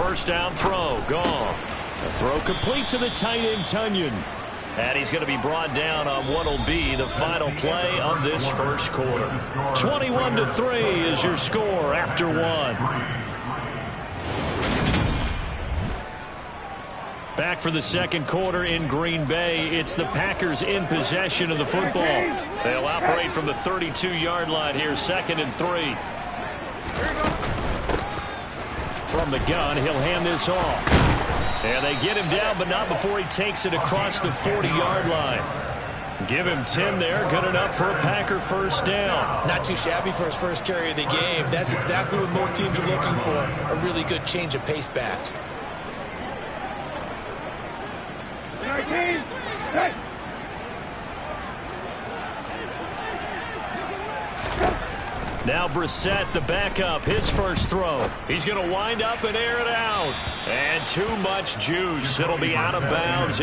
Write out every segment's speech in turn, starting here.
first down throw. Gone. The throw complete to the tight end, Tunyon. And he's going to be brought down on what will be the final play of this first quarter. 21-3 is your score after one. Back for the second quarter in Green Bay. It's the Packers in possession of the football. They'll operate from the 32-yard line here, 2nd and 3. From the gun, he'll hand this off. And they get him down, but not before he takes it across the 40-yard line. Give him 10 there. Good enough for a Packer first down. Not too shabby for his first carry of the game. That's exactly what most teams are looking for. A really good change of pace back. Now Brissett, the backup, his first throw. He's going to wind up and air it out. And too much juice. It'll be out of bounds.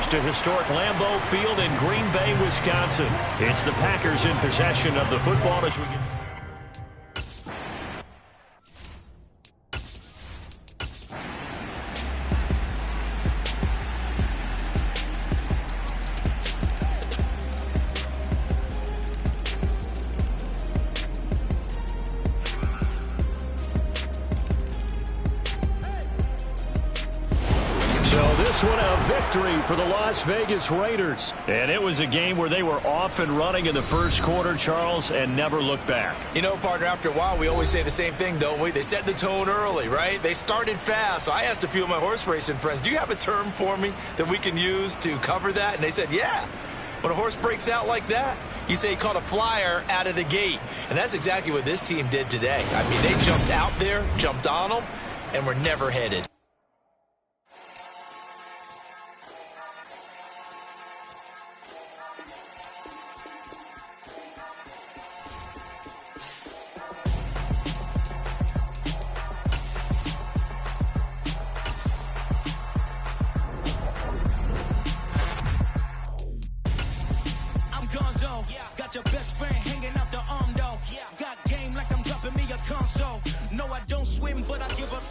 To historic Lambeau Field in Green Bay, Wisconsin. It's the Packers in possession of the football as we get... victory for the Las Vegas Raiders. And it was a game where they were off and running in the first quarter, Charles, and never looked back. You know, partner, after a while, we always say the same thing, don't we? They set the tone early, right? They started fast. So I asked a few of my horse racing friends, do you have a term for me that we can use to cover that? And they said, yeah. When a horse breaks out like that, you say he caught a flyer out of the gate. And that's exactly what this team did today. I mean, they jumped out there, jumped on them, and were never headed. Your best friend hanging out the arm though. Got game like I'm dropping me a console. No, I don't swim, but I give up.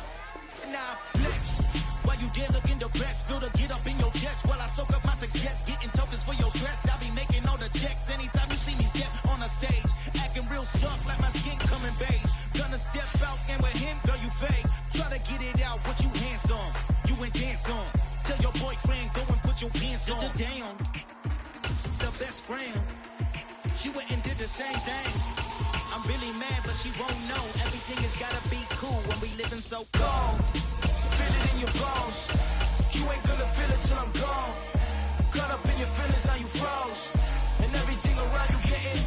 Nah, flex. While you there looking the best, feel the get up in your chest while I soak up my success. Getting tokens for your stress. I be making all the checks anytime you see me step on a stage. Acting real soft like my skin coming beige. Gonna step out and with him, girl, you fake. Try to get it out, but you handsome. You ain't dance on. Tell your boyfriend, go and put your pants on. Down. The best friend. She went and did the same thing. I'm really mad, but she won't know. Everything has gotta be cool when we living so cold. Feel it in your bones. You ain't gonna feel it till I'm gone. Caught up in your feelings, now you froze. And everything around you getting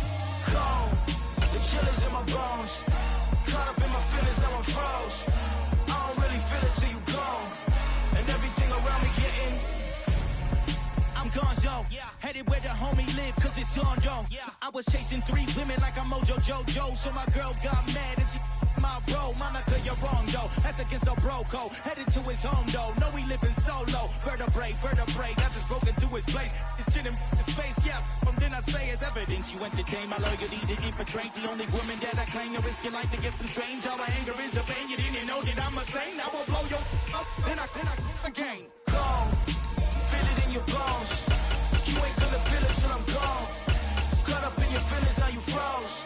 cold. The chill is in my bones. Caught up in my feelings, now I'm froze. I don't really feel it till you gone. And everything around me getting I'm gonzo. Headed where the homie live, cause it's on, yo. I was chasing 3 women like I'm Mojo Jojo. So my girl got mad and she my bro. Monica, you're wrong, though. That's against a bro code. Headed to his home, though. No, he living solo. Vertebrae. I just broke into his place. It's shit in his face, yeah. From then I say it's evidence. You entertain my loyalty to infiltrate. The only woman that I claim to risk your life to get some strange. All my anger is a pain. You didn't know that I'm a saint. I will blow your up. Then I again. Gone. Feel it in your bones. You ain't gonna feel it till I'm gone. Caught up in your feelings, now you froze.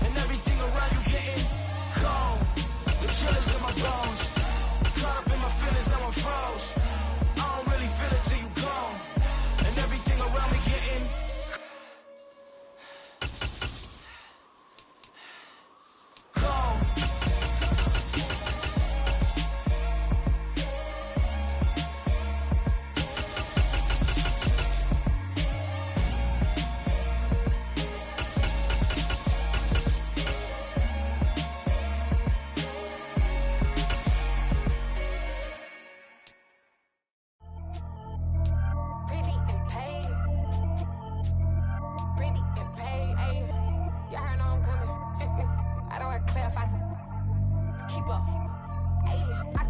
And everything around you getting cold. The chill is in my bones. Caught up in my feelings, now I'm froze. I don't really feel it till you gone. And everything around me getting cold.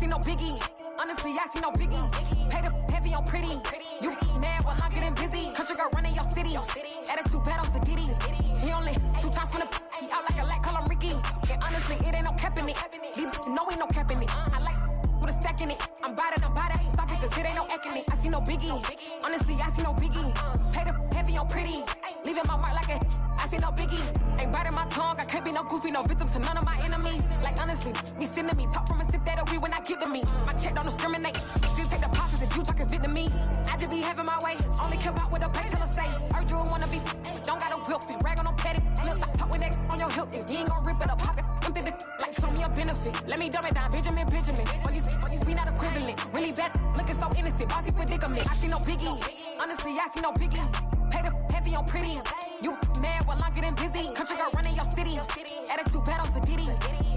see no biggie. Honestly, I see no biggie. Pay the heavy on pretty. You mad while I'm getting busy. Country girl running your city. Attitude bad on Diddy. He only 2 times from the he out like a light, call him Ricky. And honestly, it ain't no cap in it. Leave no ain't no cap in it. I like with a stack in it. I'm bad. Stop it, cause it ain't no eck in it. I see no biggie. Honestly, I see no biggie. Pay the heavy on pretty. Leaving my mark like a I see no biggie. Ain't biting my tongue. I can't be no goofy, no victim to none of my enemies. Like honestly, be sending me talk from a sit that we when I get to me. My check don't discriminate. Still take the pauses if you talking Vietnamese. I just be having my way. Only come out with a pay till I say. Urge you wanna be. Don't got a whip and rag on no petty. Look, I talk with that on your hip. If you ain't gon' rip it up, pop it. Empty the like show me a benefit. Let me dumb it down, Benjamin. For you be not equivalent. Really bad, looking so innocent. Bossy predicament. I see no biggie. Honestly, I see no biggie. Pay the heavy on pretty. You mad while I'm getting busy. Country girl running your city. Attitude bad on Diddy.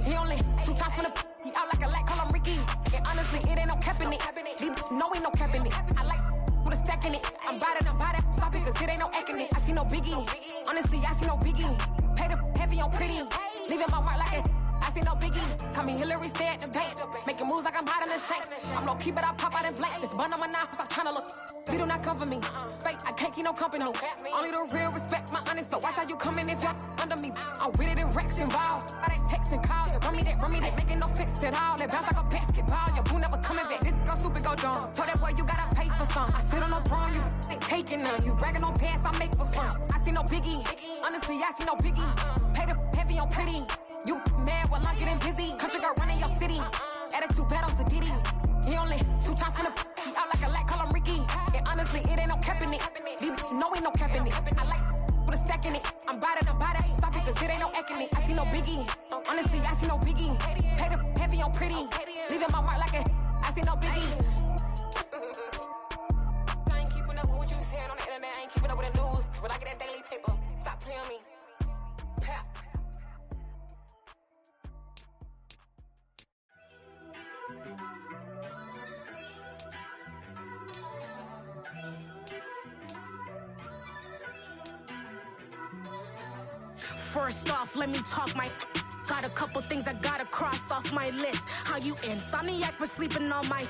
He only 2 times from the he out like a light, call him Ricky. And honestly, it ain't no cap in it. No ain't no cap in it. I like with a stack in it. I'm bad. Stop it, cause it ain't no eck in it. I see no biggie. Honestly, I see no biggie. Pay the heavy on pretty. Leaving my mark like it. I see no biggie. Call me Hillary, stay at the bank. Making moves like I'm hot in the shank. I'm no keep it, I pop out in blank. This bun on my knife, stop trying to look. They do not cover me. Fake, I can't keep no company. Only the real respect my honest. So watch how you coming if you're under me. I'm with it and Rex involved. All they text and calls. Run me that making no sense at all. They bounce like a basketball. Your boo never coming back. This go stupid, go dumb. Told that boy you gotta pay for some. I sit on no throne, you ain't taking none. You bragging on pants, I make for fun. I see no biggie. Honestly, I see no biggie. Pay the heavy on pretty. You mad while I'm getting busy. Country girl running your city. Attitude bad on Diddy. He only 2 times from the he out like a light, call him Ricky. And honestly, it ain't no cap in it. No ain't no cap in it. I like with a stack in it. I'm bad. Stop it, cause it ain't no eck in it. I see no biggie. Honestly, I see no biggie. Pay the heavy on pretty. Leaving my mark like a I see no biggie. I ain't keeping up with what you saying on the internet. I ain't keeping up with the news. But I get that daily paper. Stop playing me. Pap. First off, let me talk my got a couple things I gotta cross off my list. How you insomniac for sleeping on my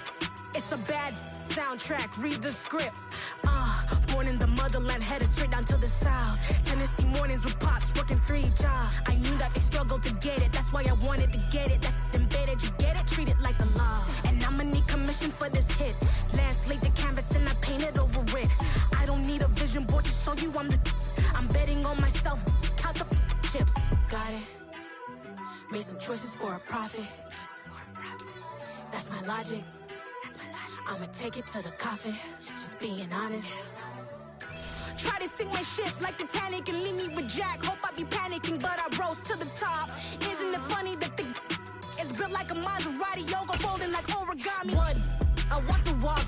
it's a bad soundtrack, read the script. Born in the motherland, headed straight down to the south. Tennessee mornings with pops, working 3 jobs. I knew that they struggled to get it, that's why I wanted to get it. That embedded, you get it, treat it like a law. And I'ma need commission for this hit. Last laid the canvas and I painted over it. I don't need a vision board to show you I'm betting on myself, count the chips. Got it. Made some choices for a profit. That's my logic. I'ma take it to the coffin. Just being honest. Try to sink my ship like Titanic and leave me with Jack. Hope I be panicking, but I rose to the top. Isn't it funny that the is built like a Maserati, yoga folding like origami? What? I walk the walk,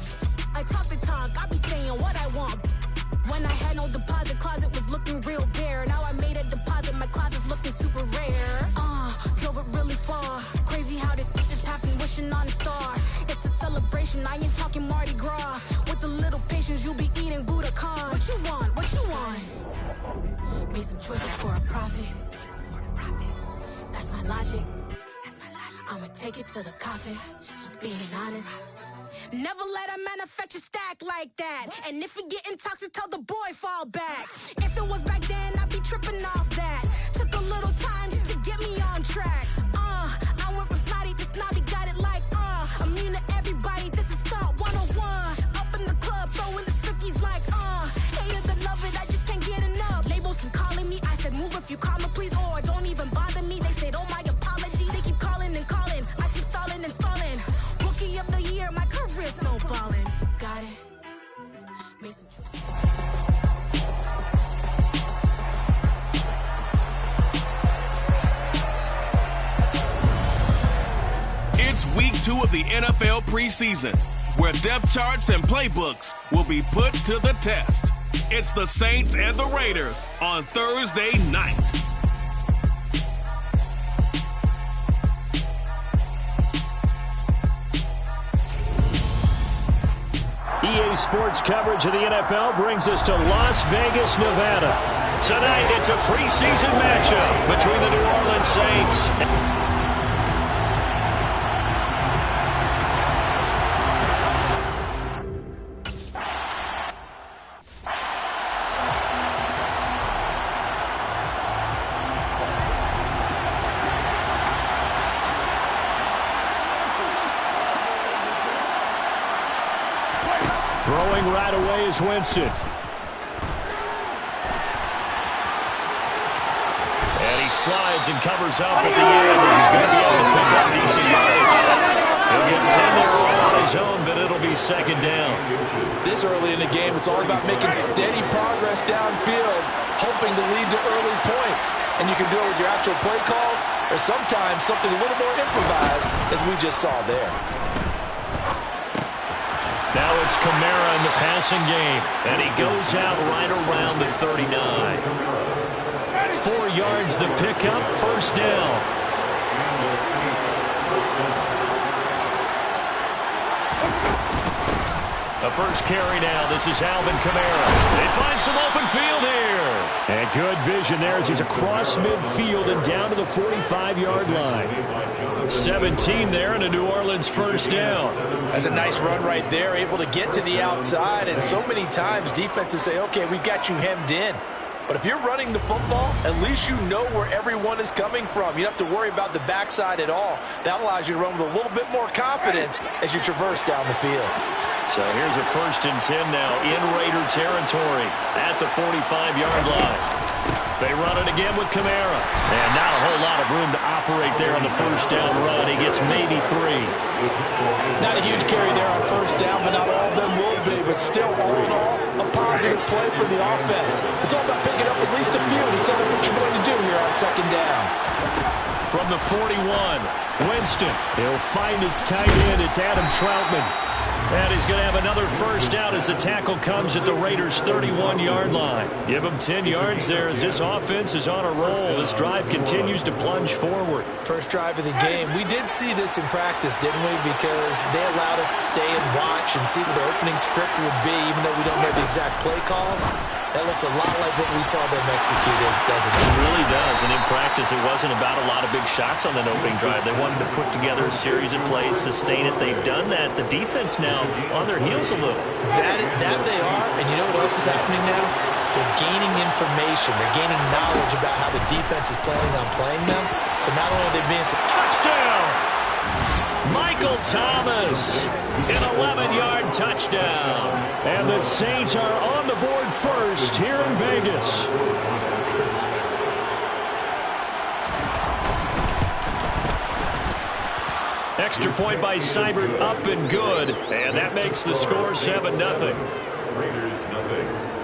I talk the talk. I be saying what I want. When I had no deposit, closet was looking real bare. Now I made a deposit, my closet's looking super rare. Drove it really far. Crazy how did this happen, wishing on a star. It's a celebration, I ain't talking Mardi Gras. With a little patience, you'll be eating Budokan. What you want? What you want? Made some choices for a profit. That's my logic. I'ma take it to the coffin. Just being honest. Never let a manufacture stack like that. And if it getting toxic, tell the boy fall back. If it was back then, I'd be tripping off that. Took a little time just to get me on track. I went from snotty to snobby, got it like immune to everybody, this is Stunt 101. Up in the club, so in this 50s like hate it, the love it, I just can't get enough. Labels keep calling me, I said move if you call me please, or don't even bother me. They said oh my apologies, they keep calling and calling. I keep stalling and stalling. Rookie of the year, my career snowballing. Got it. Made some It's week 2 of the NFL preseason, where depth charts and playbooks will be put to the test. It's the Saints and the Raiders on Thursday night. EA Sports coverage of the NFL brings us to Las Vegas, Nevada. Tonight, it's a preseason matchup between the New Orleans Saints Throwing right away is Winston. And he slides and covers up at the end as he's going to be able to pick up decent yardage. He'll get 10 there all on his own, but it'll be second down. This early in the game, it's all about making steady progress downfield, hoping to lead to early points. And you can do it with your actual play calls or sometimes something a little more improvised, as we just saw there. Now it's Kamara in the passing game, and he goes out right around the 39. 4 yards the pickup, first down. The first carry now. This is Alvin Kamara. They find some open field here. And good vision there as he's across midfield and down to the 45-yard line. 17 there and a New Orleans first down. That's a nice run right there, able to get to the outside. And so many times defenses say, okay, we've got you hemmed in. But if you're running the football, at least you know where everyone is coming from. You don't have to worry about the backside at all. That allows you to run with a little bit more confidence as you traverse down the field. So here's a 1st and 10 now in Raider territory at the 45-yard line. They run it again with Kamara. And not a whole lot of room to operate there on the first down run. He gets maybe 3. Not a huge carry there on first down, but not all of them will be. But still, all in all, a positive play for the offense. It's all about picking up at least a few to set up what you're going to do here on second down. From the 41, Winston. He'll find his tight end. It's Adam Troutman. And he's going to have another first down as the tackle comes at the Raiders' 31-yard line. Give him 10 yards there as this offense is on a roll. This drive continues to plunge forward. First drive of the game. We did see this in practice, didn't we? Because they allowed us to stay and watch and see what the opening script would be, even though we don't know the exact play calls. That looks a lot like what we saw them execute, doesn't it? It really does. And in practice, it wasn't about a lot of big shots on that opening drive. They wanted to put together a series of plays, sustain it. They've done that. The defense now on their heels a little. That they are. And you know what else is happening now? They're gaining information. They're gaining knowledge about how the defense is planning on playing them. So not only are they being... Touchdown! Michael Thomas, an 11-yard touchdown. And the Saints are on the board first here in Vegas. Extra point by Seibert, up and good. And that makes the score 7-0.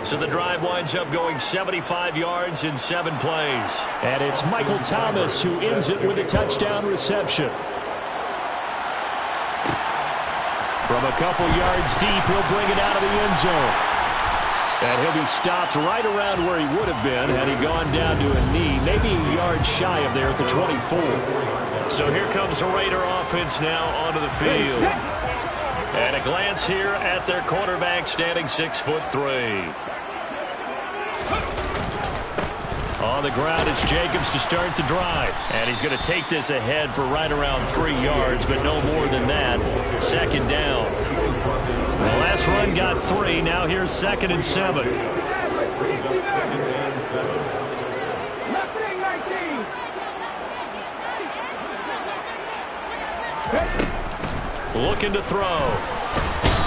So the drive winds up going 75 yards in 7 plays. And it's Michael Thomas who ends it with a touchdown reception. From a couple yards deep, he'll bring it out of the end zone. And he'll be stopped right around where he would have been had he gone down to a knee, maybe a yard shy of there at the 24. So here comes the Raider offense now onto the field. And a glance here at their quarterback standing 6'3". On the ground, it's Jacobs to start the drive. And he's going to take this ahead for right around 3 yards, but no more than that. Second down. The last run got 3. Now here's 2nd and 7. Looking to throw.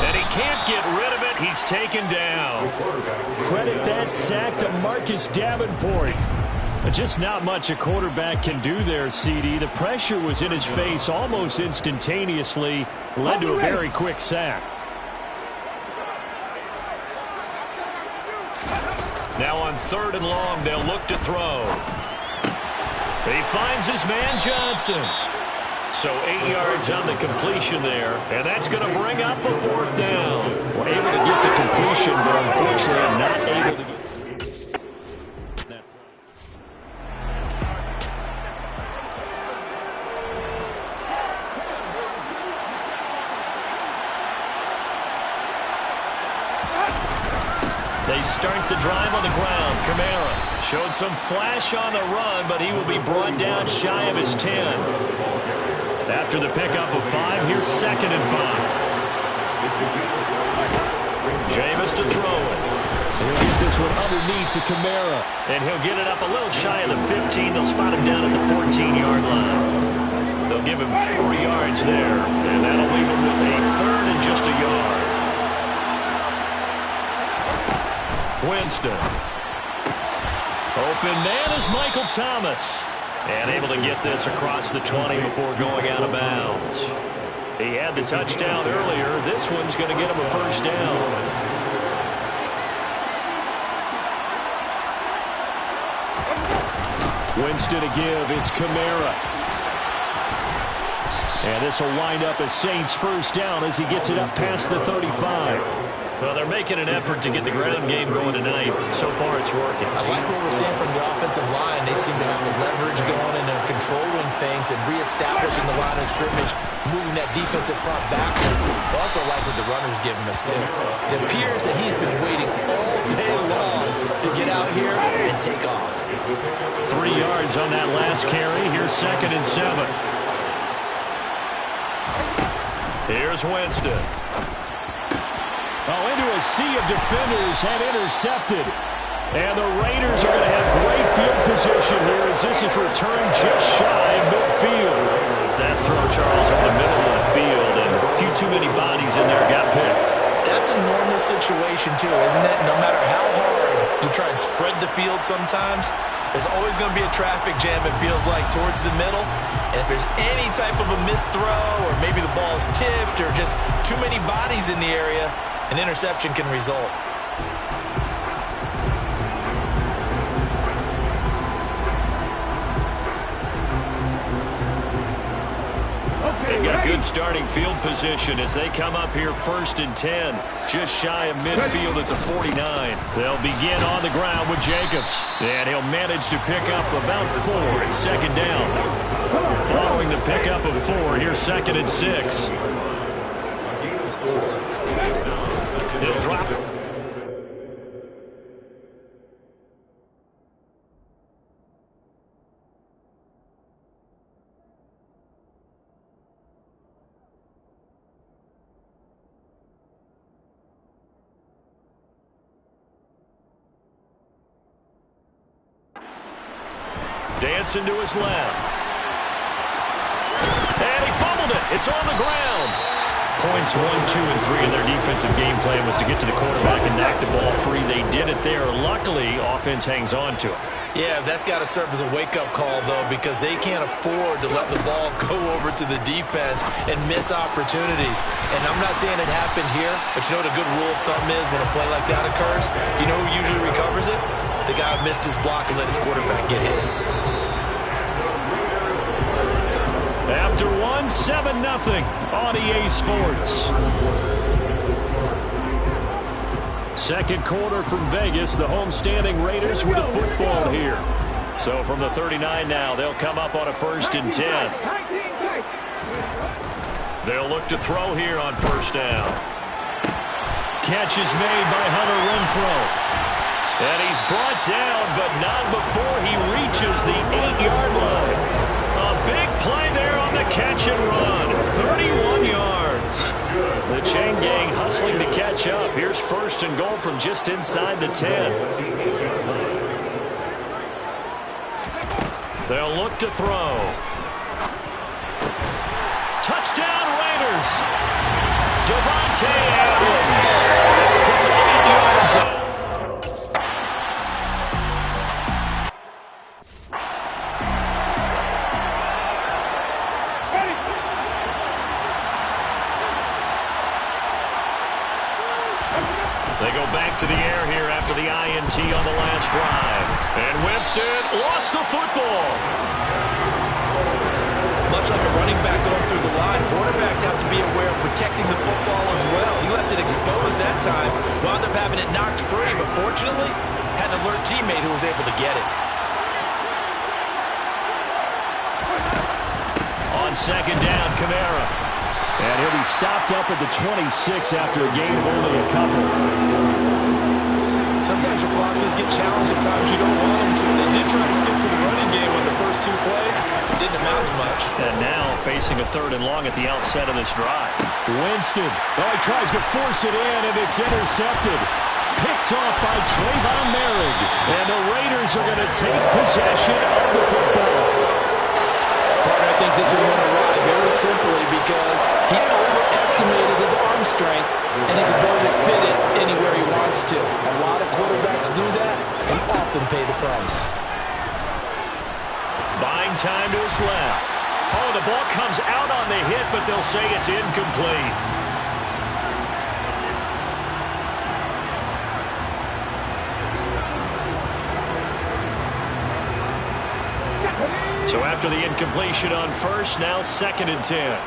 And he can't get rid of it. He's taken down. Credit that sack to Marcus Davenport. Just not much a quarterback can do there, CD. The pressure was in his face almost instantaneously. Led to a very quick sack. Now on 3rd and long, they'll look to throw. He finds his man Johnson. So 8 yards on the completion there, and that's going to bring up a 4th down. We're able to get the completion, but unfortunately not able to get that. They start the drive on the ground. Kamara showed some flash on the run, but he will be brought down shy of his 10. After the pickup of 5, here's 2nd and 5. Jameis to throw it. He'll get this one underneath to Kamara. And he'll get it up a little shy of the 15. They'll spot him down at the 14-yard line. They'll give him 4 yards there. And that'll leave him with a 3rd and just a yard. Winston. Open man is Michael Thomas. And able to get this across the 20 before going out of bounds. He had the touchdown earlier. This one's going to get him a first down. Winston to give. It's Kamara. And this will wind up as Saints first down as he gets it up past the 35. Well, they're making an effort to get the ground game going tonight. So far, it's working. I like what we're seeing from the offensive line. They seem to have the leverage going, and they're controlling things and reestablishing the line of scrimmage, moving that defensive front backwards. I also like what the runner's giving us, too. It appears that he's been waiting all day long to get out here and take off. 3 yards on that last carry. Here's 2nd and 7. Here's Winston. Oh, into a sea of defenders and intercepted. And the Raiders are going to have great field position here as this is returned just shy of midfield. That throw, Charles, over the middle of the field, and a few too many bodies in there got picked. That's a normal situation, too, isn't it? No matter how hard you try and spread the field sometimes, there's always going to be a traffic jam, it feels like, towards the middle. And if there's any type of a missed throw, or maybe the ball's tipped, or just too many bodies in the area, an interception can result. They've got good starting field position as they come up here 1st and 10, just shy of midfield at the 49. They'll begin on the ground with Jacobs, and he'll manage to pick up about 4 at 2nd down. Following the pickup of 4, here's 2nd and 6. He'll drop it. Dancing to his left. And he fumbled it. It's on the ground. Points 1, 2, and 3 in their defensive game plan was to get to the quarterback and knock the ball free. They did it there. Luckily, offense hangs on to it. Yeah, that's got to serve as a wake-up call, though, because they can't afford to let the ball go over to the defense and miss opportunities. And I'm not saying it happened here, but you know what a good rule of thumb is when a play like that occurs? You know who usually recovers it? The guy who missed his block and let his quarterback get hit. After 1, 7-0 on EA Sports. Second quarter from Vegas. The homestanding Raiders with the football here. So from the 39 now, they'll come up on a 1st and 10. They'll look to throw here on 1st down. Catch is made by Hunter Renfrow. And he's brought down, but not before he reaches the 8-yard line. A big play there on the catch and run. 31 yards. The chain gang hustling to catch up. Here's 1st and goal from just inside the 10. They'll look to throw. Touchdown Raiders. Devontae Adams from 8 yards out. They go back to the air here after the INT on the last drive. And Winston lost the football. Much like a running back going through the line, quarterbacks have to be aware of protecting the football as well. He left it exposed that time, wound up having it knocked free, but fortunately, had an alert teammate who was able to get it. On 2nd down, Kamara. And he'll be stopped up at the 26 after a gain of only a couple. Sometimes your philosophies get challenged at times you don't want them to. They did try to stick to the running game on the first 2 plays. Didn't amount to much. And now facing a 3rd and long at the outset of this drive. Winston. Oh, he tries to force it in, and it's intercepted. Picked off by Trayvon Merrick. And the Raiders are going to take possession of the football. I think this one went awry very simply because he overestimated his arm strength and his ability to fit it anywhere he wants to. A lot of quarterbacks do that and often pay the price. Buying time to his left. Oh, the ball comes out on the hit, but they'll say it's incomplete. So after the incompletion on first, now 2nd and 10.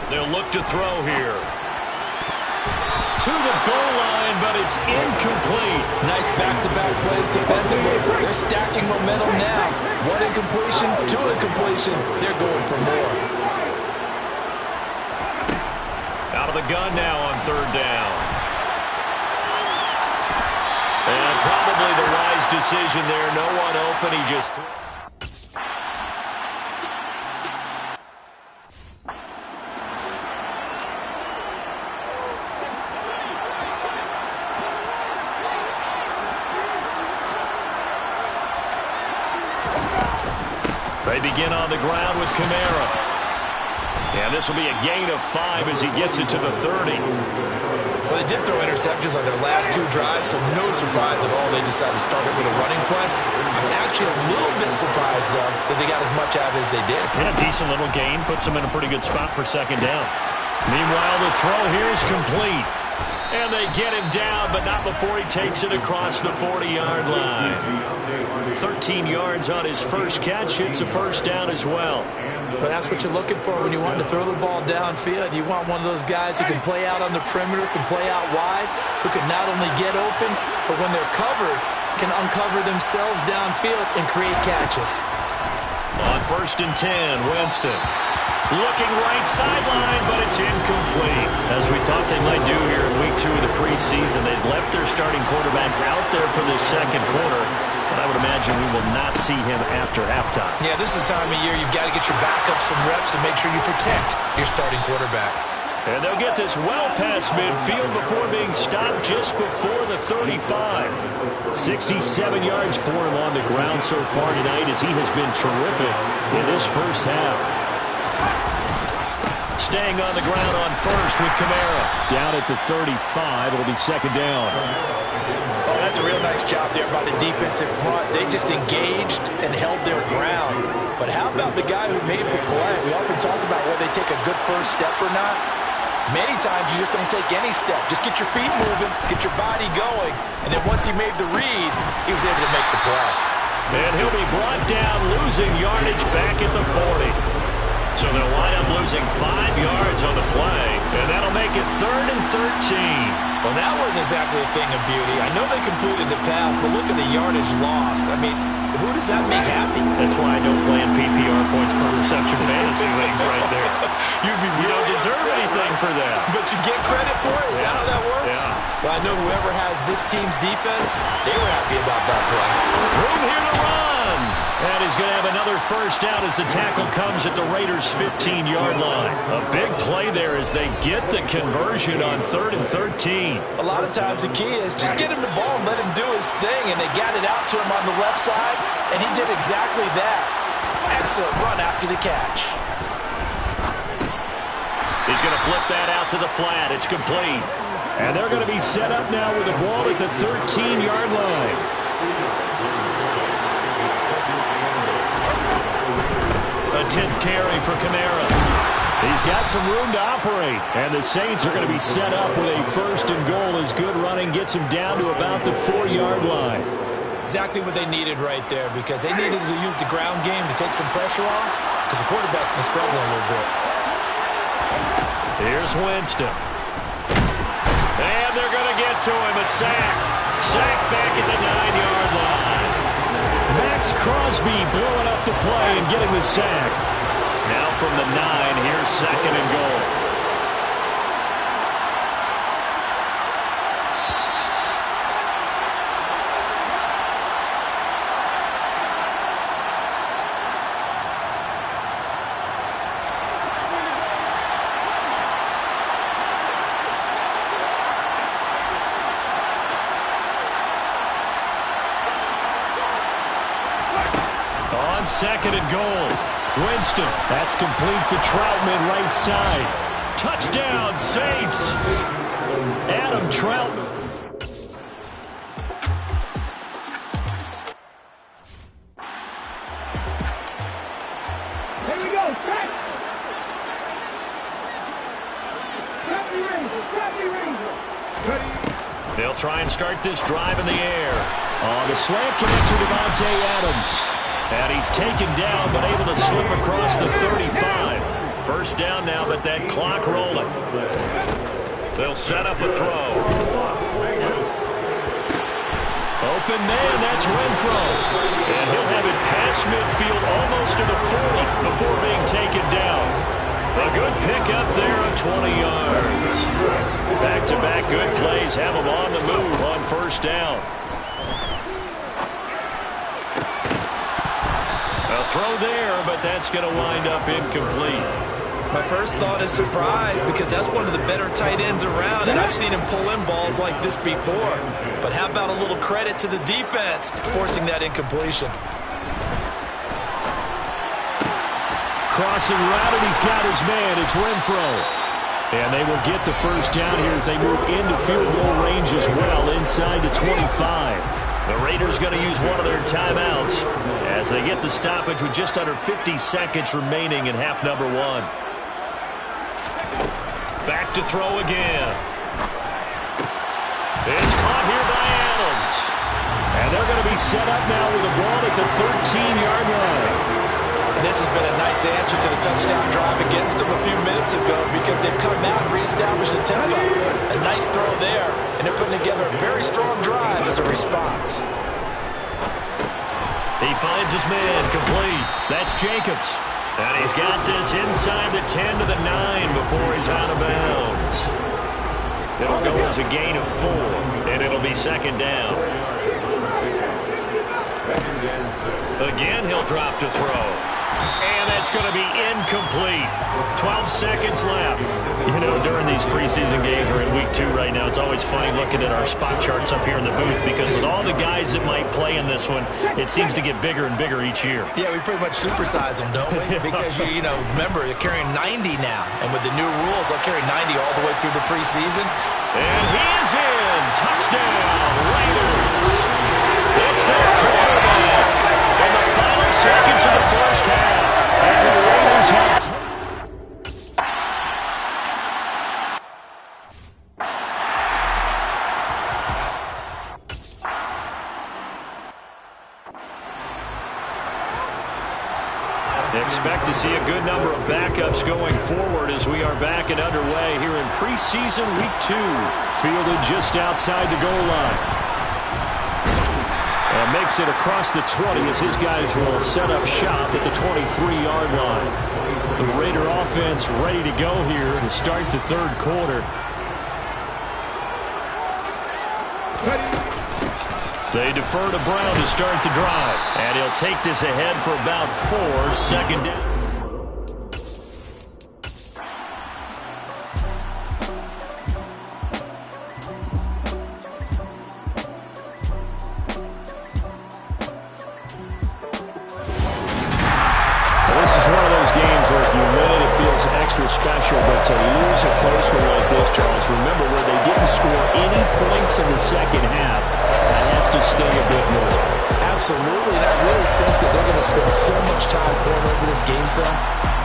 They'll look to throw here. To the goal line, but it's incomplete. Nice back-to-back plays defensively. They're stacking momentum now. One incompletion, two incompletion. They're going for more. Out of the gun now on 3rd down. And probably the wise decision there. No one open. He just... They begin on the ground with Kamara. And this will be a gain of 5 as he gets it to the 30. Well, they did throw interceptions on their last 2 drives, so no surprise at all they decided to start it with a running play. I'm actually a little bit surprised, though, that they got as much out of it as they did. And a decent little gain puts them in a pretty good spot for 2nd down. Meanwhile, the throw here is complete. And they get him down, but not before he takes it across the 40-yard line. 13 yards on his first catch. It's a 1st down as well. Well, that's what you're looking for when you want to throw the ball downfield. You want one of those guys who can play out on the perimeter, can play out wide, who can not only get open, but when they're covered, can uncover themselves downfield and create catches. On 1st and 10, Winston. Looking right sideline, but it's incomplete. As we thought they might do here in week 2 of the preseason, they'd left their starting quarterback out there for the 2nd quarter. But I would imagine we will not see him after halftime. Yeah, this is the time of year you've got to get your backup some reps and make sure you protect your starting quarterback. And they'll get this well past midfield before being stopped just before the 35. 67 yards for him on the ground so far tonight as he has been terrific in this first half. Staying on the ground on 1st with Kamara. Down at the 35. It'll be 2nd down. Oh, that's a real nice job there by the defense in front. They just engaged and held their ground. But how about the guy who made the play? We often talk about whether they take a good first step or not. Many times you just don't take any step. Just get your feet moving, get your body going, and then once he made the read, he was able to make the play. And he'll be brought down, losing yardage back at the 40. So they'll wind up losing 5 yards on the play, and that'll make it 3rd and 13. Well, that wasn't exactly a thing of beauty. I know they completed the pass, but look at the yardage lost. I mean, who does that make happy? That's why I don't play in PPR points per reception fantasy leagues right there. You don't deserve anything for that. But you get credit for it? Is that how that works? Yeah. Well, I know whoever has this team's defense, they were happy about that play. Room here to run. And he's going to have another 1st down as the tackle comes at the Raiders' 15-yard line. A big play there as they get the conversion on 3rd and 13. A lot of times the key is just get him the ball and let him do his thing, and they got it out to him on the left side, and he did exactly that. Excellent run after the catch. He's going to flip that out to the flat. It's complete. And they're going to be set up now with the ball at the 13-yard line. A 10th carry for Kamara. He's got some room to operate. And the Saints are going to be set up with a 1st and goal as good running gets him down to about the 4-yard line. Exactly what they needed right there, because they needed to use the ground game to take some pressure off, because the quarterback's been struggling a little bit. Here's Winston. And they're going to get to him. A sack. Sack back at the 9-yard line. Max Crosby blowing up the play and getting the sack. Now from the 9, here's 2nd and goal. On 2nd and goal. Winston. That's complete to Troutman right side. Touchdown, Saints. Adam Trout. Here we go. They'll try and start this drive in the air. The slant connects with Devontae Adams. And he's taken down, but able to slip across the 35. First down now, but that clock rolling. They'll set up a throw. Open man, that's Renfro. And he'll have it past midfield almost to the 40 before being taken down. A good pickup there of 20 yards. Back-to-back good plays have him on the move on first down. A throw there, but that's going to wind up incomplete. My first thought is surprise because that's one of the better tight ends around, and I've seen him pull in balls like this before. But how about a little credit to the defense forcing that incompletion? Crossing route, and he's got his man. It's Renfro. And they will get the first down here as they move into field goal range as well, inside the 25. The Raiders going to use one of their timeouts as they get the stoppage with just under 50 seconds remaining in half number one. Back to throw again. It's caught here by Adams. And they're going to be set up now with the ball at the 13-yard line. And this has been a nice answer to the touchdown drive against them a few minutes ago because they've come out and reestablished the tempo. A nice throw there, and they're putting together a very strong drive as a response. He finds his man complete. That's Jacobs. And he's got this inside the 10 to the 9 before he's out of bounds. It'll go as a gain of 4, and it'll be second down. Again, he'll drop to throw. And that's going to be incomplete. 12 seconds left. You know, during these preseason games, we're in week 2 right now. It's always funny looking at our spot charts up here in the booth because with all the guys that might play in this one, it seems to get bigger and bigger each year. Yeah, we pretty much supersize them, don't we? Because, you know, remember, they're carrying 90 now. And with the new rules, they'll carry 90 all the way through the preseason. And he is in. Touchdown, Raiders. It's their quarterback. In the final seconds of the first half. And the Raiders have... Expect to see a good number of backups going forward as we are back and underway here in preseason week 2. Fielded just outside the goal line. And makes it across the 20 as his guys will set up shop at the 23-yard line. The Raider offense ready to go here to start the third quarter. They defer to Brown to start the drive. And he'll take this ahead for about 4, second down. Special, but to lose a close one like this, Charles, remember where they didn't score any points in the second half. That has to sting a bit more. Absolutely, and I really think that they're going to spend so much time going over this game film,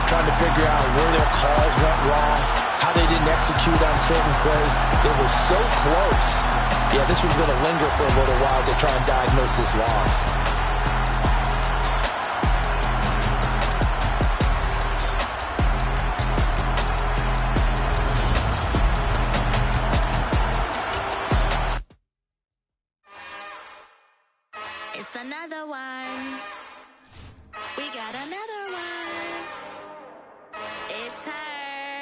trying to figure out where their calls went wrong, how they didn't execute on certain plays. They were so close. Yeah, this one's going to linger for a little while as they try and diagnose this loss. It's another one. We got another one. It's her.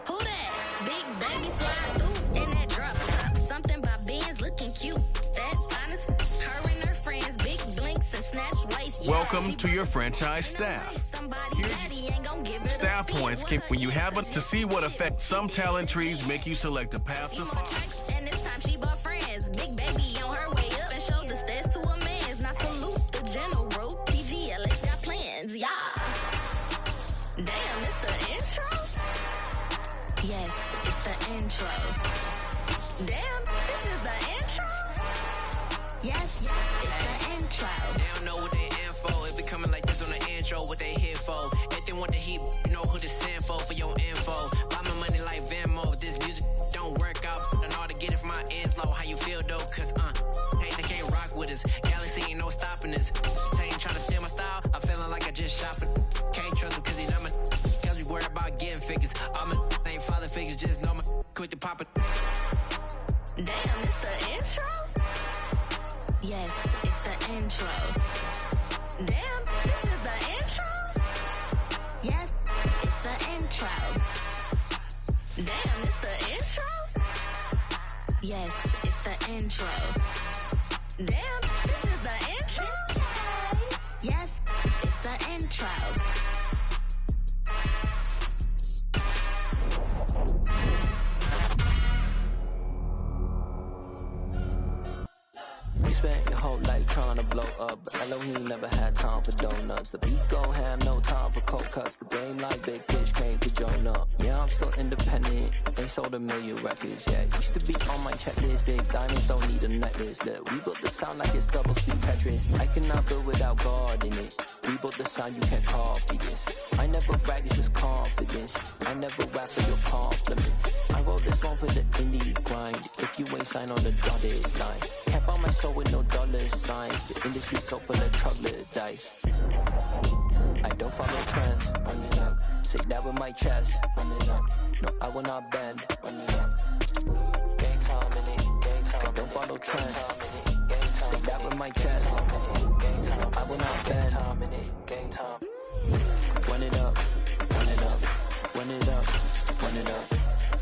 Who that? Big baby slide through in that drop top. Something about Benz looking cute. That's honest. Her and her friends, big blinks and snatch waist. Welcome to your franchise staff. Staff points can when you have it to see what effect some talent trees make you select a path to follow. And this time she bought friends. Big baby on her way up and showed the stairs to a man's. Now salute the general. TGLX got plans, yeah. Damn, it's the intro. Yes, it's the intro. Damn, this is the intro? Yes, it's the intro. They don't know what they in for. If we coming like this on the intro, what they here for? If they want the heat, you know who to send for your info. Buy my money like Venmo. This music don't work out. And all to get it from my ends low. How you feel though? Cause hey, they can't rock with us. Galaxy ain't no stopping us. They ain't trying to steal my style. I'm feeling like I just shot for. Can't trust him cause he not my. Cause we worried about getting figures. All my ain't father figures. Just know my quit the pop it. Damn, it's the intro? Yes, it's the intro. Damn, this is the intro? Yes, it's the intro. Damn, it's the intro? Yes, it's the intro. Damn, this is the intro? Yes, it's the intro. You spent your whole life trying to blow up, but Elohim never had time for donuts. The beat go ham, no time for cold cuts. The game like Big Fish came to join up. Yeah, I'm still independent, ain't sold a million records yet. Used to be on my checklist, big diamonds don't need a necklace. Look, we built the sound like it's double speed Tetris. I cannot build without God in it. We built the sound, you can't copy this. I never brag, it's just confidence. I never rap for your compliments. I wrote this one for the indie grind. If you ain't signed on the dotted line, can't buy my soul with no dollar signs. The industry so full of troglodytes. I don't follow trends. Run it up. Say that with my chest. Run it up. No, I will not bend. Run it up. Gang time in it. Gang time. I don't follow trends. Say that with my chest. Gang time. I will not bend. Gang time. Run it up. Run it up. Run it up. Run it up.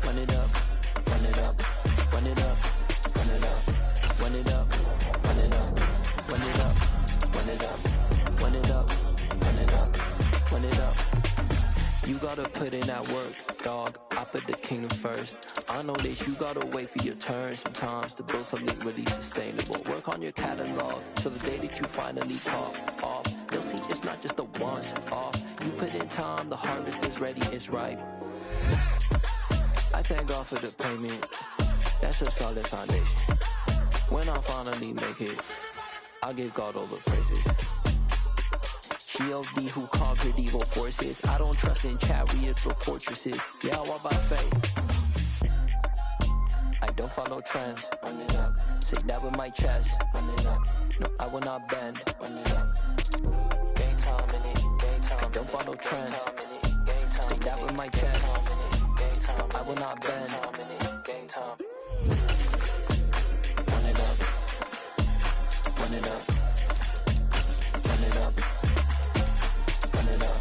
Run it up. Run it up. Run it up. Run it up. Run it up. Run it up. Run it up. Run it up. Run it up. Run it up. Run it up. You gotta put in that work, dog. I put the kingdom first. I know that you gotta wait for your turn sometimes to build something really sustainable. Work on your catalog so the day that you finally pop off, you'll see it's not just a once off. You put in time, the harvest is ready, it's ripe. I thank God for the payment. That's a solid foundation. When I finally make it, I'll give God all the praises. G.O.D. who conquered evil forces. I don't trust in chariots or fortresses. Yeah, I walk by faith. I don't follow trends. Run it up. Say that with my chest. Run it up. No, I will not bend. Run it up. Gang time in it. Gang time. I don't follow trends. Say that with my chest. No, I will not bend. Gang time. Run it up. Run it up. Run it up. Run it up.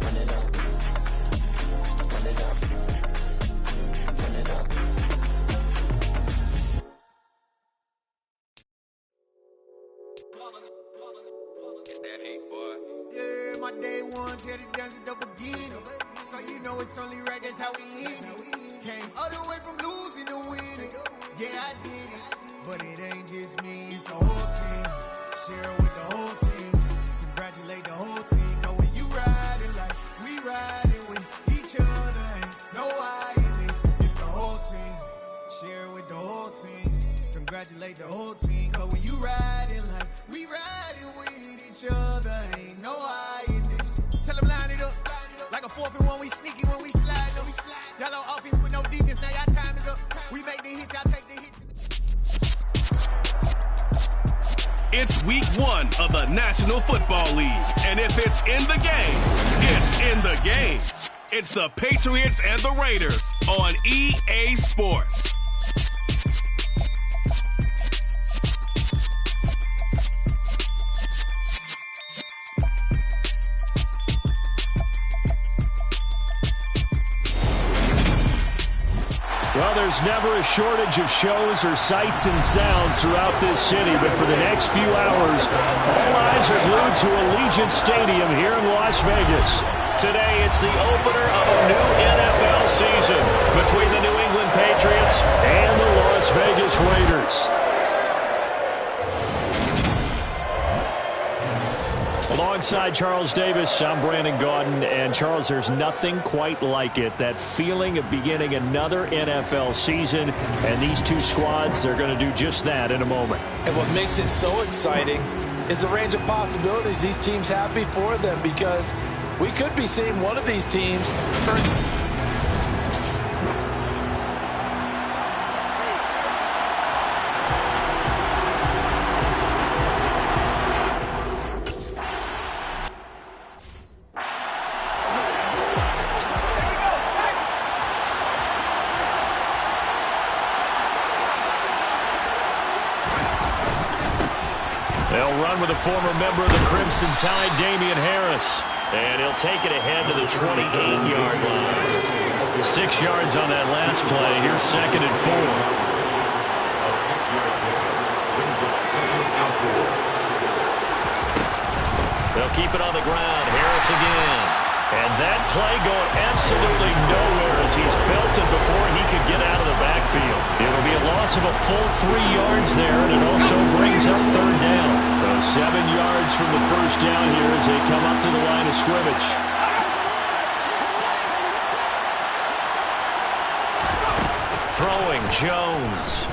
Run it up. Run it up. Run it up. It's that hate, boy. Yeah, my day ones here to dance at the beginning. So you know it's only right, that's how we end it. Came all the way from losing to winning. Yeah, I did it. But it ain't just me, it's the whole team. Share it with the whole team. Congratulate the whole team. Know when you riding like we riding with each other. Ain't no I in this, it's the whole team. Share it with the whole team. Congratulate the whole team. Cause when you riding like we riding with each other. Ain't no I in this. Tell them line it up. Like a 4th and 1, we sneaky when we slide up. Y'all on offense with no defense, now y'all time is up. We make the hits, y'all take the hits. It's week 1 of the National Football League. And if it's in the game, it's in the game. It's the Patriots and the Raiders on EA Sports. Well, there's never a shortage of shows or sights and sounds throughout this city, but for the next few hours, all eyes are glued to Allegiant Stadium here in Las Vegas. Today, it's the opener of a new NFL season between the New England Patriots and the Las Vegas Raiders. Alongside Charles Davis, I'm Brandon Gaudin. And, Charles, there's nothing quite like it. That feeling of beginning another NFL season. And these two squads, they're going to do just that in a moment. And what makes it so exciting is the range of possibilities these teams have before them, because we could be seeing one of these teams with a former member of the Crimson Tide, Damian Harris. And he'll take it ahead to the 28-yard line. 6 yards on that last play. Here's 2nd and 4. They'll keep it on the ground. Harris again. And that play going absolutely nowhere as he's belted before he could get out of the backfield. It'll be a loss of a full 3 yards there, and it also brings up 3rd down. So 7 yards from the first down here as they come up to the line of scrimmage. Throwing, Jones.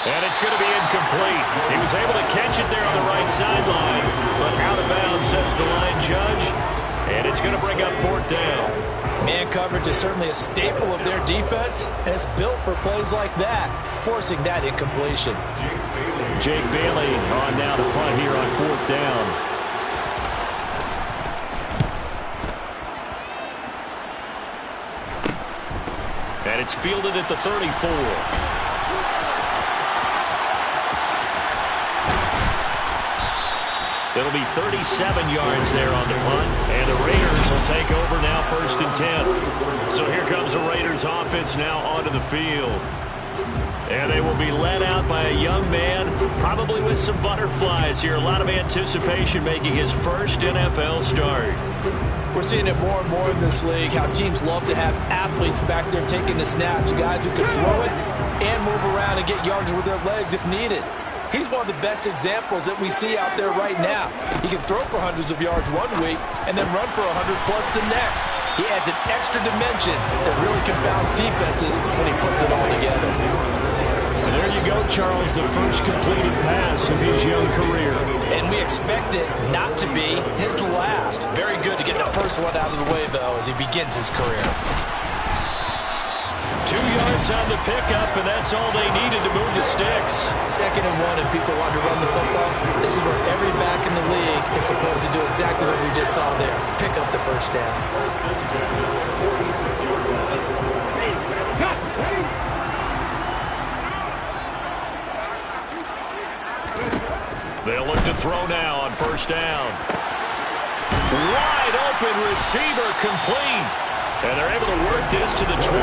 And it's going to be incomplete. He was able to catch it there on the right sideline, but out of bounds, says the line judge. And it's going to bring up 4th down. Man coverage is certainly a staple of their defense, and it's built for plays like that, forcing that incompletion. Jake Bailey on now to punt here on 4th down. And it's fielded at the 34. It'll be 37 yards there on the punt, and the Raiders will take over now 1st and 10. So here comes the Raiders offense now onto the field. And they will be led out by a young man, probably with some butterflies here. A lot of anticipation, making his first NFL start. We're seeing it more and more in this league, how teams love to have athletes back there taking the snaps, guys who can throw it and move around and get yards with their legs if needed. He's one of the best examples that we see out there right now. He can throw for hundreds of yards one week and then run for 100+ the next. He adds an extra dimension that really confounds defenses when he puts it all together. And there you go, Charles, the first completed pass of his young career. And we expect it not to be his last. Very good to get the first one out of the way, though, as he begins his career. 2 yards on the pickup, and that's all they needed to move the sticks. 2nd and 1, and people want to run the football. This is where every back in the league is supposed to do exactly what we just saw there. Pick up the first down. They'll look to throw now on 1st down. Wide open receiver, complete. And they're able to work this to the 25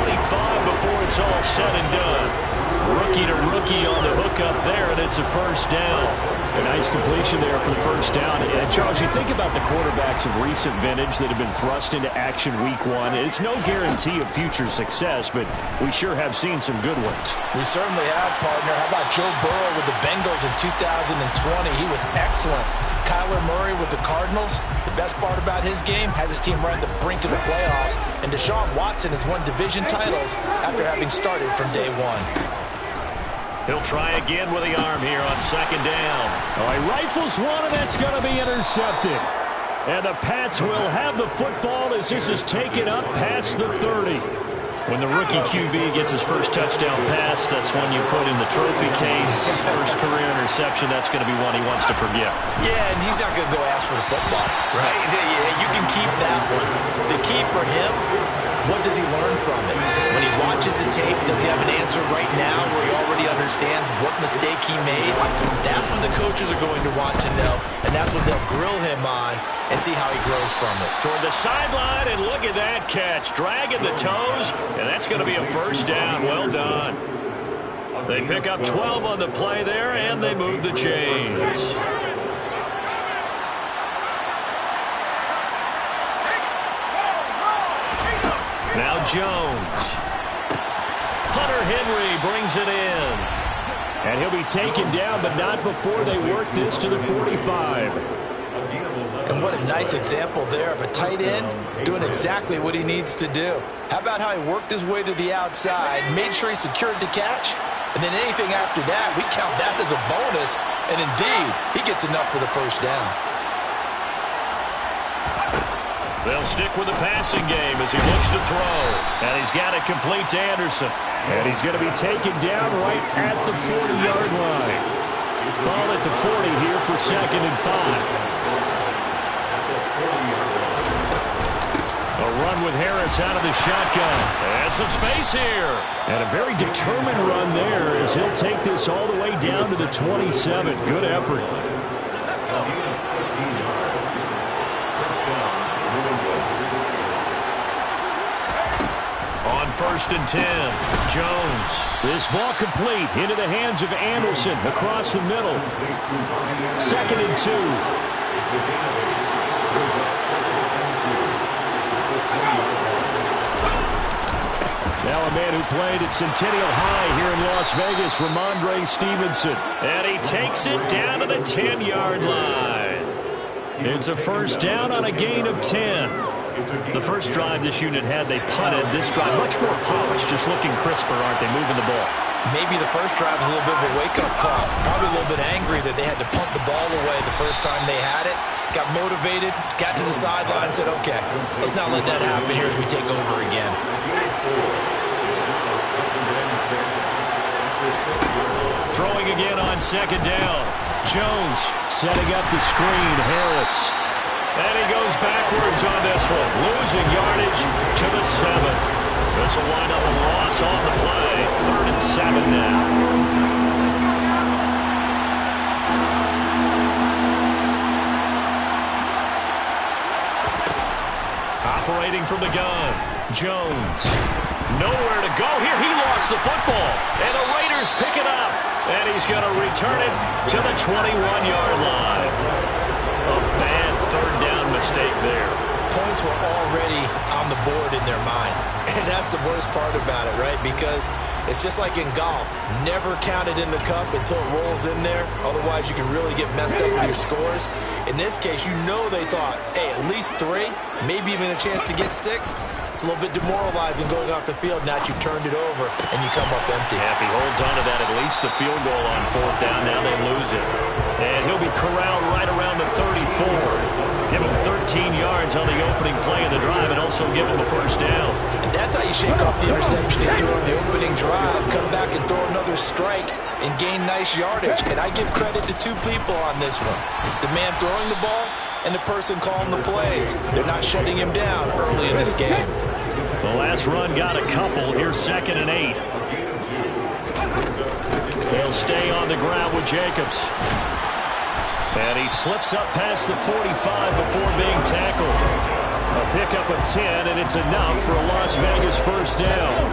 before it's all said and done. Rookie to rookie on the hookup there, and it's a 1st down. A nice completion there for the 1st down. And Charles, you think about the quarterbacks of recent vintage that have been thrust into action week 1. It's no guarantee of future success, but we sure have seen some good ones. We certainly have, partner. How about Joe Burrow with the Bengals in 2020? He was excellent. Kyler Murray with the Cardinals. The best part about his game, has his team right at the brink of the playoffs. And Deshaun Watson has won division titles after having started from day 1. He'll try again with the arm here on 2nd down. Oh, he rifles one, and that's going to be intercepted. And the Pats will have the football as this is taken up past the 30. When the rookie QB gets his first touchdown pass, that's one you put in the trophy case. First career interception, that's going to be one he wants to forget. Yeah, and he's not going to go ask for the football, right? Yeah, you can keep that one. The key for him, what does he learn from it? When he watches the tape, does he have an answer right now where he already understands what mistake he made? That's what the coaches are going to want to know, and that's what they'll grill him on and see how he grows from it. Toward the sideline, and look at that catch. Dragging the toes, and that's going to be a 1st down. Well done. They pick up 12 on the play there, and they move the chains. Now Jones. Hunter Henry brings it in. And he'll be taken down, but not before they work this to the 45. And what a nice example there of a tight end doing exactly what he needs to do. How about how he worked his way to the outside, made sure he secured the catch, and then anything after that, we count that as a bonus. And indeed, he gets enough for the first down. They'll stick with the passing game as he looks to throw. And he's got it complete to Anderson. And he's going to be taken down right at the 40-yard line. Ball at the 40 here for 2nd and 5. A run with Harris out of the shotgun. And some space here. And a very determined run there as he'll take this all the way down to the 27. Good effort. On 1st and 10, Jones. This ball complete into the hands of Anderson across the middle. 2nd and 2. Now a man who played at Centennial High here in Las Vegas, Ramondre Stevenson. And he takes it down to the 10-yard line. It's a first down on a gain of 10. The first drive this unit had, they punted. This drive, much more polished, just looking crisper, aren't they, moving the ball? Maybe the first drive was a little bit of a wake-up call. Probably a little bit angry that they had to punt the ball away the first time they had it. Got motivated, got to the sideline, said, okay, let's not let that happen here as we take over again. Throwing again on 2nd down. Jones setting up the screen. Harris. And he goes backwards on this one. Losing yardage to the 7. This will wind up a loss on the play. 3rd and 7 now. Operating from the gun. Jones. Nowhere to go here. He lost the football. And the Raiders pick it up. And he's going to return it to the 21-yard line. A bad 3rd down mistake there. Points were already on the board in their mind. And that's the worst part about it, right? Because it's just like in golf. Never count it in the cup until it rolls in there. Otherwise, you can really get messed up with your scores. In this case, you know they thought, hey, at least 3, maybe even a chance to get 6. It's a little bit demoralizing going off the field. Now that you've turned it over and you come up empty. Yeah, if he holds on to that, at least the field goal on 4th down. Now they lose it. And he'll be corralled right around the 34. Give him 13 yards on the opening play of the drive and also give him the first down. And that's how you shake off the interception he threw on the opening drive. Come back and throw another strike and gain nice yardage. And I give credit to 2 people on this one. The man throwing the ball and the person calling the plays. They're not shutting him down early in this game. The last run got a couple. Here's 2nd and 8. They'll stay on the ground with Jacobs. And he slips up past the 45 before being tackled. A pickup of 10, and it's enough for a Las Vegas first down.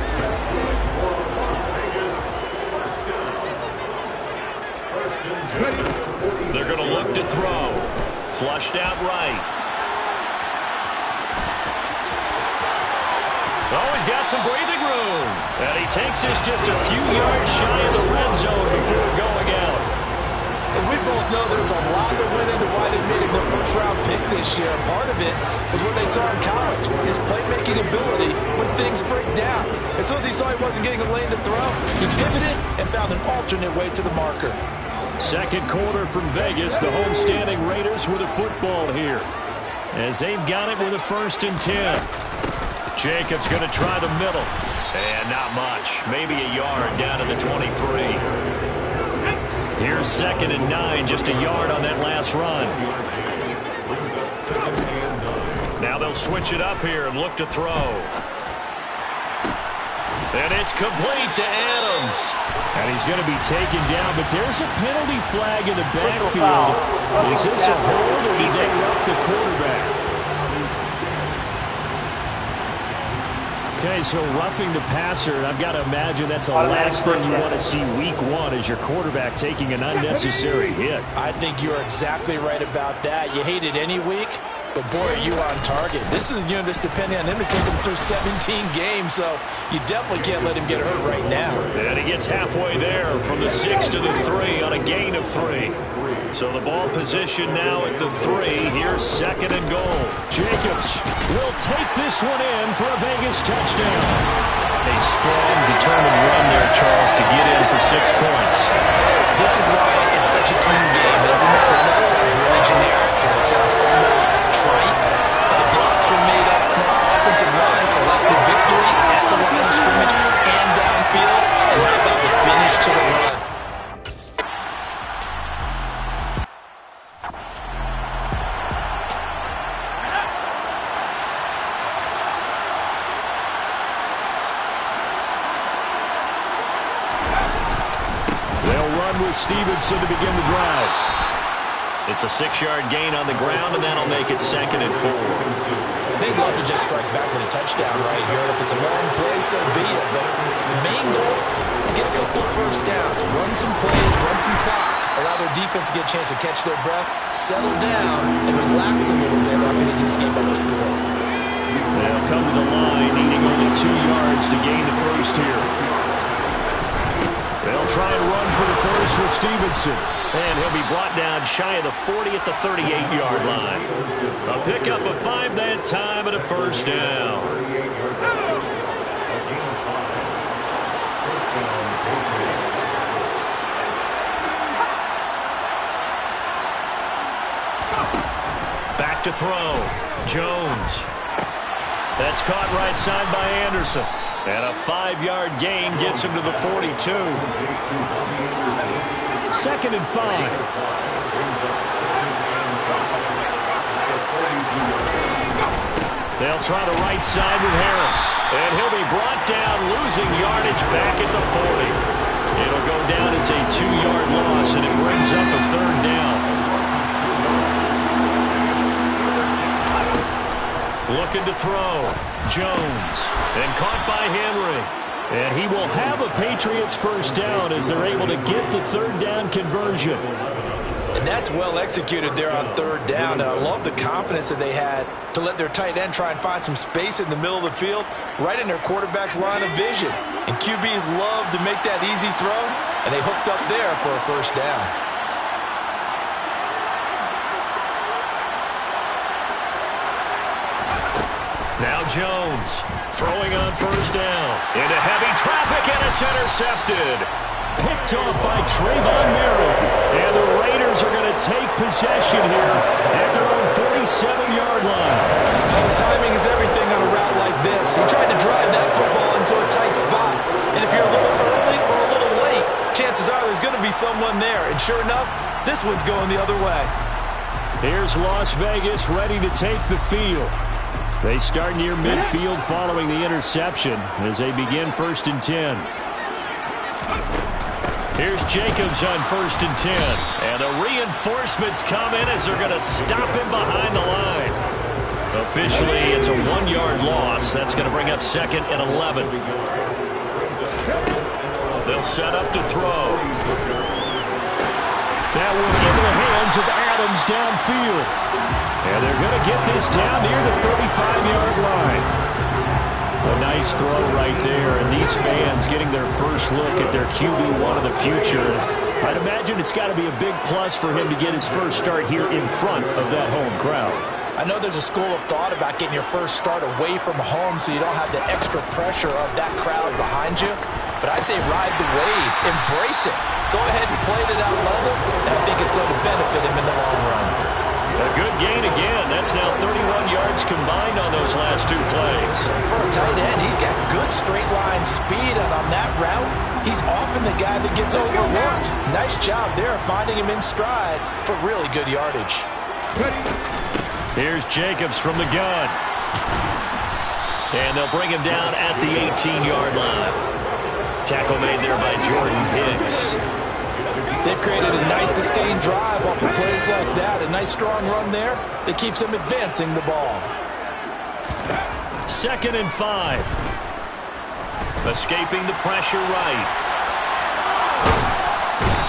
They're going to look to throw. Flushed out right. Oh, he's got some breathing room. And he takes this just a few yards shy of the red zone before going out. As we both know, there's a lot that went into why they made him their first-round pick this year. Part of it was what they saw in college, his playmaking ability when things break down. As soon as he saw he wasn't getting a lane to throw, he pivoted and found an alternate way to the marker. 2nd quarter from Vegas. The homestanding Raiders with a football here, as they've got it with a 1st and 10. Jacobs going to try the middle. And not much. Maybe a yard down to the 23. Here's 2nd and 9. Just a yard on that last run. Now they'll switch it up here and look to throw. And it's complete to Adams. And he's going to be taken down, but there's a penalty flag in the backfield. Is this a hold, or did they rough the quarterback? Okay, so roughing the passer, I've got to imagine that's the last thing you want to see week 1 is your quarterback taking an unnecessary hit. I think you're exactly right about that. You hate it any week, But, boy, are you on target. This is a unit that's depending on him to take him through 17 games, so you definitely can't let him get hurt right now. And he gets halfway there from the 6 to the 3 on a gain of 3. So the ball position now at the 3. Here's 2nd and goal. Jacobs will take this one in for a Vegas touchdown. A strong, determined run there, Charles, to get in for 6 points. This is why it's such a team game, isn't it? I know it sounds really generic, and it sounds almost trite, but the blocks were made up front. Offensive line collected victory at the line of scrimmage and downfield. And how about the finish to the run? With Stevenson to begin the drive. It's a 6-yard gain on the ground, and that'll make it 2nd and 4. They'd love to just strike back with a touchdown right here, and if it's a long play, so be it. But the main goal, get a couple of first downs, run some plays, run some clock, allow their defense to get a chance to catch their breath, settle down, and relax a little bit after they just gave up a score. They'll come to the line, needing only 2 yards to gain the first here. They'll try and run for the first with Stevenson. And he'll be brought down shy of the 40 at the 38-yard line. A pickup of 5 that time and a first down. Back to throw. Jones. That's caught right side by Anderson. And a 5-yard gain gets him to the 42. 2nd and 5. They'll try the right side with Harris. And he'll be brought down, losing yardage back at the 40. It'll go down as a 2-yard loss, and it brings up a 3rd down. Looking to throw. Jones. And caught by Henry. And he will have a Patriots first down as they're able to get the 3rd down conversion. And that's well executed there on 3rd down. And I love the confidence that they had to let their tight end try and find some space in the middle of the field, right in their quarterback's line of vision. And QBs love to make that easy throw, and they hooked up there for a first down. Now Jones throwing on first down. Into heavy traffic, and it's intercepted. Picked off by Trayvon Merritt. And the Raiders are going to take possession here at their own 47-yard line. Well, timing is everything on a route like this. He tried to drive that football into a tight spot. And if you're a little early or a little late, chances are there's going to be someone there. And sure enough, this one's going the other way. Here's Las Vegas ready to take the field. They start near midfield following the interception as they begin 1st and 10. Here's Jacobs on 1st and 10. And the reinforcements come in as they're going to stop him behind the line. Officially, it's a 1-yard loss. That's going to bring up 2nd and 11. They'll set up to throw. That will into the hands of Adams downfield. And they're going to get this down near the 35-yard line. A nice throw right there, and these fans getting their first look at their QB1 of the future. I'd imagine it's got to be a big plus for him to get his first start here in front of that home crowd. I know there's a school of thought about getting your first start away from home so you don't have the extra pressure of that crowd behind you. But I say ride the wave. Embrace it. Go ahead and play it at that level, and I think it's going to benefit him in the long run. A good gain again. That's now 31 yards combined on those last 2 plays. For a tight end, he's got good straight line speed, and on that route, he's often the guy that gets overlooked. Nice job there finding him in stride for really good yardage. Here's Jacobs from the gun. And they'll bring him down at the 18-yard line. Tackle made there by Jordan Hicks. They've created a nice sustained drive off of plays like that. A nice strong run there that keeps them advancing the ball. 2nd and 5. Escaping the pressure right.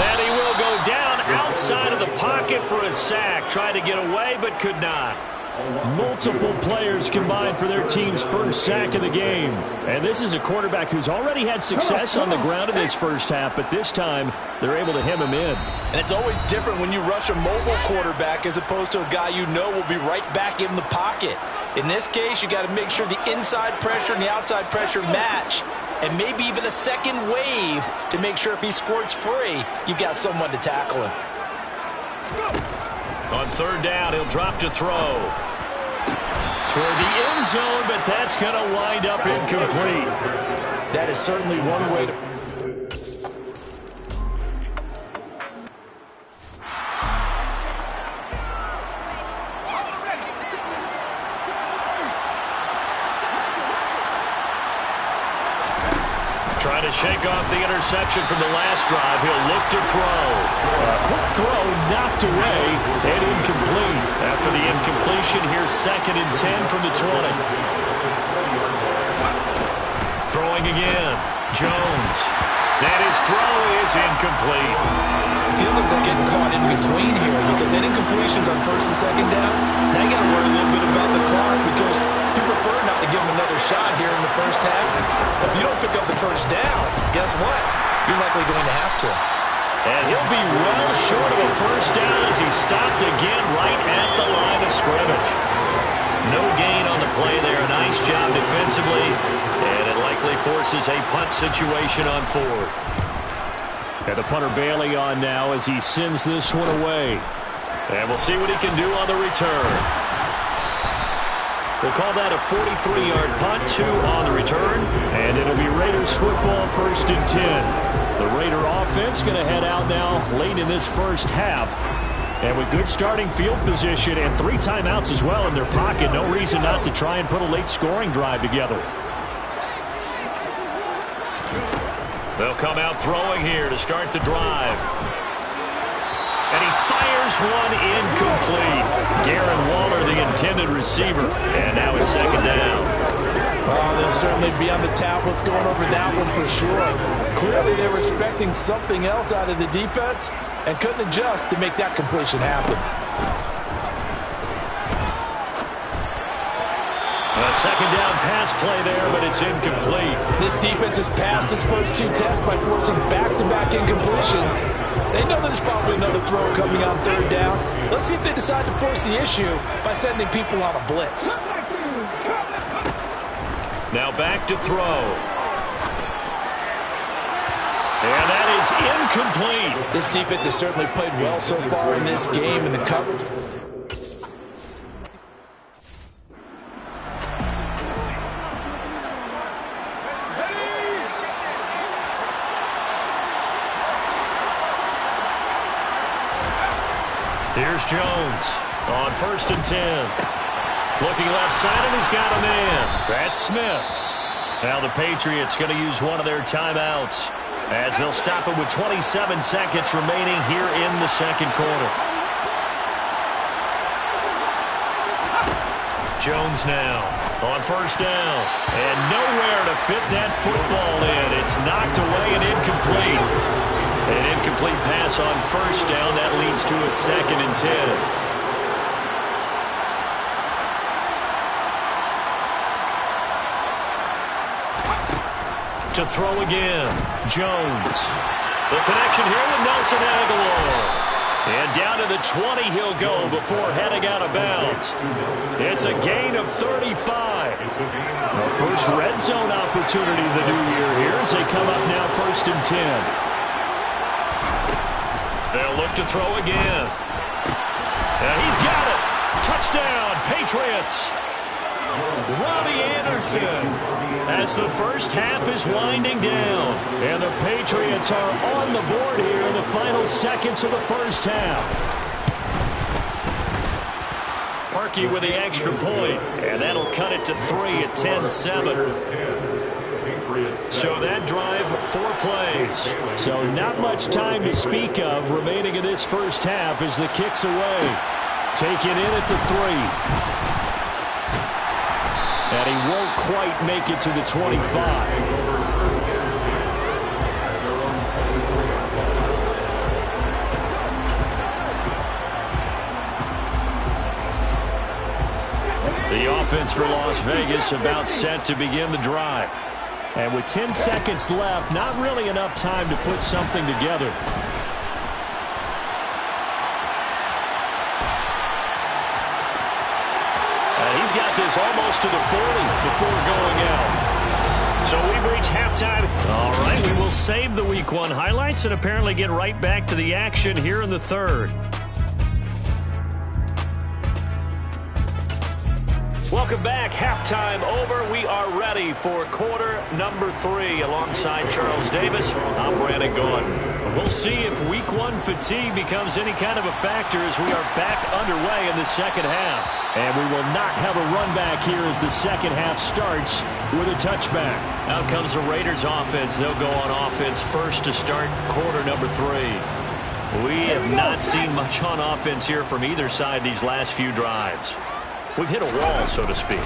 And he will go down outside of the pocket for a sack. Tried to get away but could not. Multiple players combined for their team's first sack of the game. And this is a quarterback who's already had success on the ground in this first half, but this time they're able to hem him in. And it's always different when you rush a mobile quarterback as opposed to a guy you know will be right back in the pocket. In this case, you got to make sure the inside pressure and the outside pressure match, and maybe even a second wave to make sure if he squirts free, you've got someone to tackle him. On third down, he'll drop to throw. Toward the end zone, but that's going to wind up incomplete. That is certainly one way to... Trying to shake off the interception from the last drive. He'll look to throw. A quick throw knocked away and incomplete. After the incompletion, here's 2nd and 10 from the 20. Throwing again. Jones. And his throw is incomplete. It feels like they're getting caught in between here because that incompletion's on 1st and 2nd down. Now you got to worry a little bit about the clock because you prefer not to give him another shot here in the first half. But if you don't pick up the first down, guess what? You're likely going to have to. And he'll be well short of a first down as he stopped again right at the line of scrimmage. No gain on the play there. A nice job defensively. And it likely forces a punt situation on 4th. And the punter Bailey on now as he sends this one away. And we'll see what he can do on the return. We'll call that a 43-yard punt, 2 on the return. And it'll be Raiders football, 1st and 10. The Raider offense going to head out now late in this first half. And with good starting field position and 3 timeouts as well in their pocket, no reason not to try and put a late scoring drive together. They'll come out throwing here to start the drive. And he fires one incomplete. Darren Waller, the intended receiver. And now it's 2nd down. Oh, they'll certainly be on the tablets going over that one for sure. Clearly they were expecting something else out of the defense and couldn't adjust to make that completion happen. A 2nd down pass play there, but it's incomplete. This defense has passed its first 2 tests by forcing back-to-back incompletions. They know there's probably another throw coming on 3rd down. Let's see if they decide to force the issue by sending people on a blitz. Now back to throw. And that is incomplete. This defense has certainly played well so far in this game, and the coverage... Here's Jones on 1st and 10. Looking left side, and he's got a man. That's Smith. Now the Patriots going to use one of their timeouts as they'll stop it with 27 seconds remaining here in the 2nd quarter. Jones now on 1st down. And nowhere to fit that football in. It's knocked away and incomplete. An incomplete pass on 1st down. That leads to a 2nd and 10. To throw again. Jones. The connection here with Nelson Aguilar. And down to the 20 he'll go before heading out of bounds. It's a gain of 35. The first red zone opportunity of the new year here as they come up now 1st and 10. They'll look to throw again. And he's got it. Touchdown, Patriots. Robbie Anderson as the first half is winding down. And the Patriots are on the board here in the final seconds of the first half. Parkey with the extra point. And that'll cut it to 3 at 10-7. So that drive, 4 plays. So not much time to speak of remaining in this first half as the kick's away. Taken in at the 3. And he won't quite make it to the 25. The offense for Las Vegas about set to begin the drive. And with 10 seconds left, not really enough time to put something together. And he's got this almost to the 40 before going out. So we've reached halftime. All right, we will save the Week 1 highlights and apparently get right back to the action here in the third. Welcome back. Halftime over. We are ready for quarter number 3 alongside Charles Davis. I'm Brandon Gaudin. We'll see if Week 1 fatigue becomes any kind of a factor as we are back underway in the second half. And we will not have a run back here as the second half starts with a touchback. Out comes the Raiders offense. They'll go on offense first to start quarter number 3. We have not seen much on offense here from either side these last few drives. We've hit a wall, so to speak.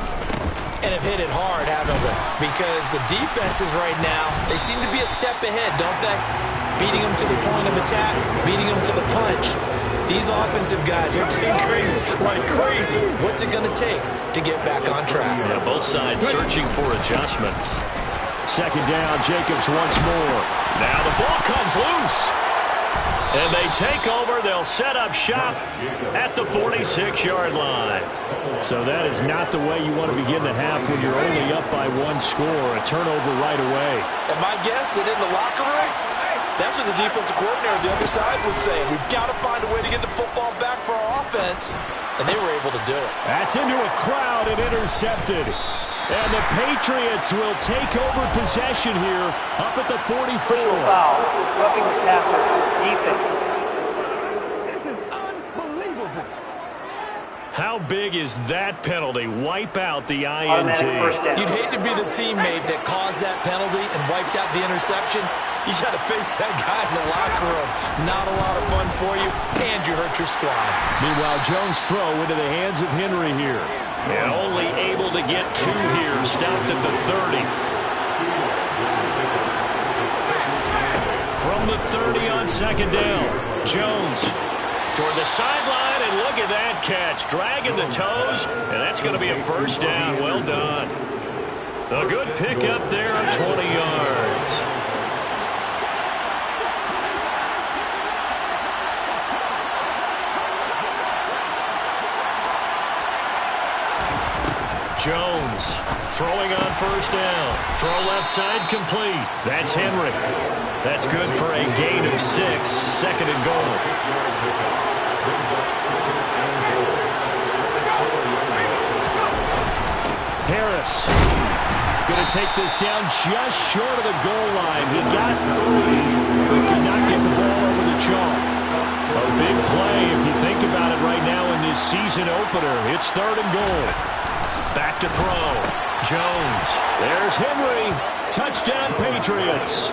And have hit it hard, haven't we? Because the defenses right now, they seem to be a step ahead, don't they? Beating them to the point of attack, beating them to the punch. These offensive guys are tinkering like crazy. What's it going to take to get back on track? Yeah, both sides searching for adjustments. Second down, Jacobs once more. Now the ball comes loose. And they take over. They'll set up shop at the 46-yard line. So that is not the way you want to begin the half when you're only up by 1 score. A turnover right away. And my guess that in the locker room, that's what the defensive coordinator on the other side was saying. We've got to find a way to get the football back for our offense. And they were able to do it. That's into a crowd and intercepted. And the Patriots will take over possession here up at the 44. Foul. Roughing the passer. Defense. This is unbelievable. How big is that penalty? Wipe out the INT. You'd hate to be the teammate that caused that penalty and wiped out the interception. You got to face that guy in the locker room. Not a lot of fun for you, and you hurt your squad. Meanwhile, Jones' throw into the hands of Henry here. And only able to get 2 here. Stopped at the 30. From the 30 on second down. Jones toward the sideline, and look at that catch. Dragging the toes, and that's going to be a first down. Well done. A good pickup there of 20 yards. Jones throwing on first down. Throw left side complete. That's Henry. That's good for a gain of 6. Second and goal. Harris going to take this down just short of the goal line. He got 3, but could not get the ball over the chalk. A big play if you think about it right now in this season opener. It's third and goal. Back to throw. Jones. There's Henry. Touchdown, Patriots.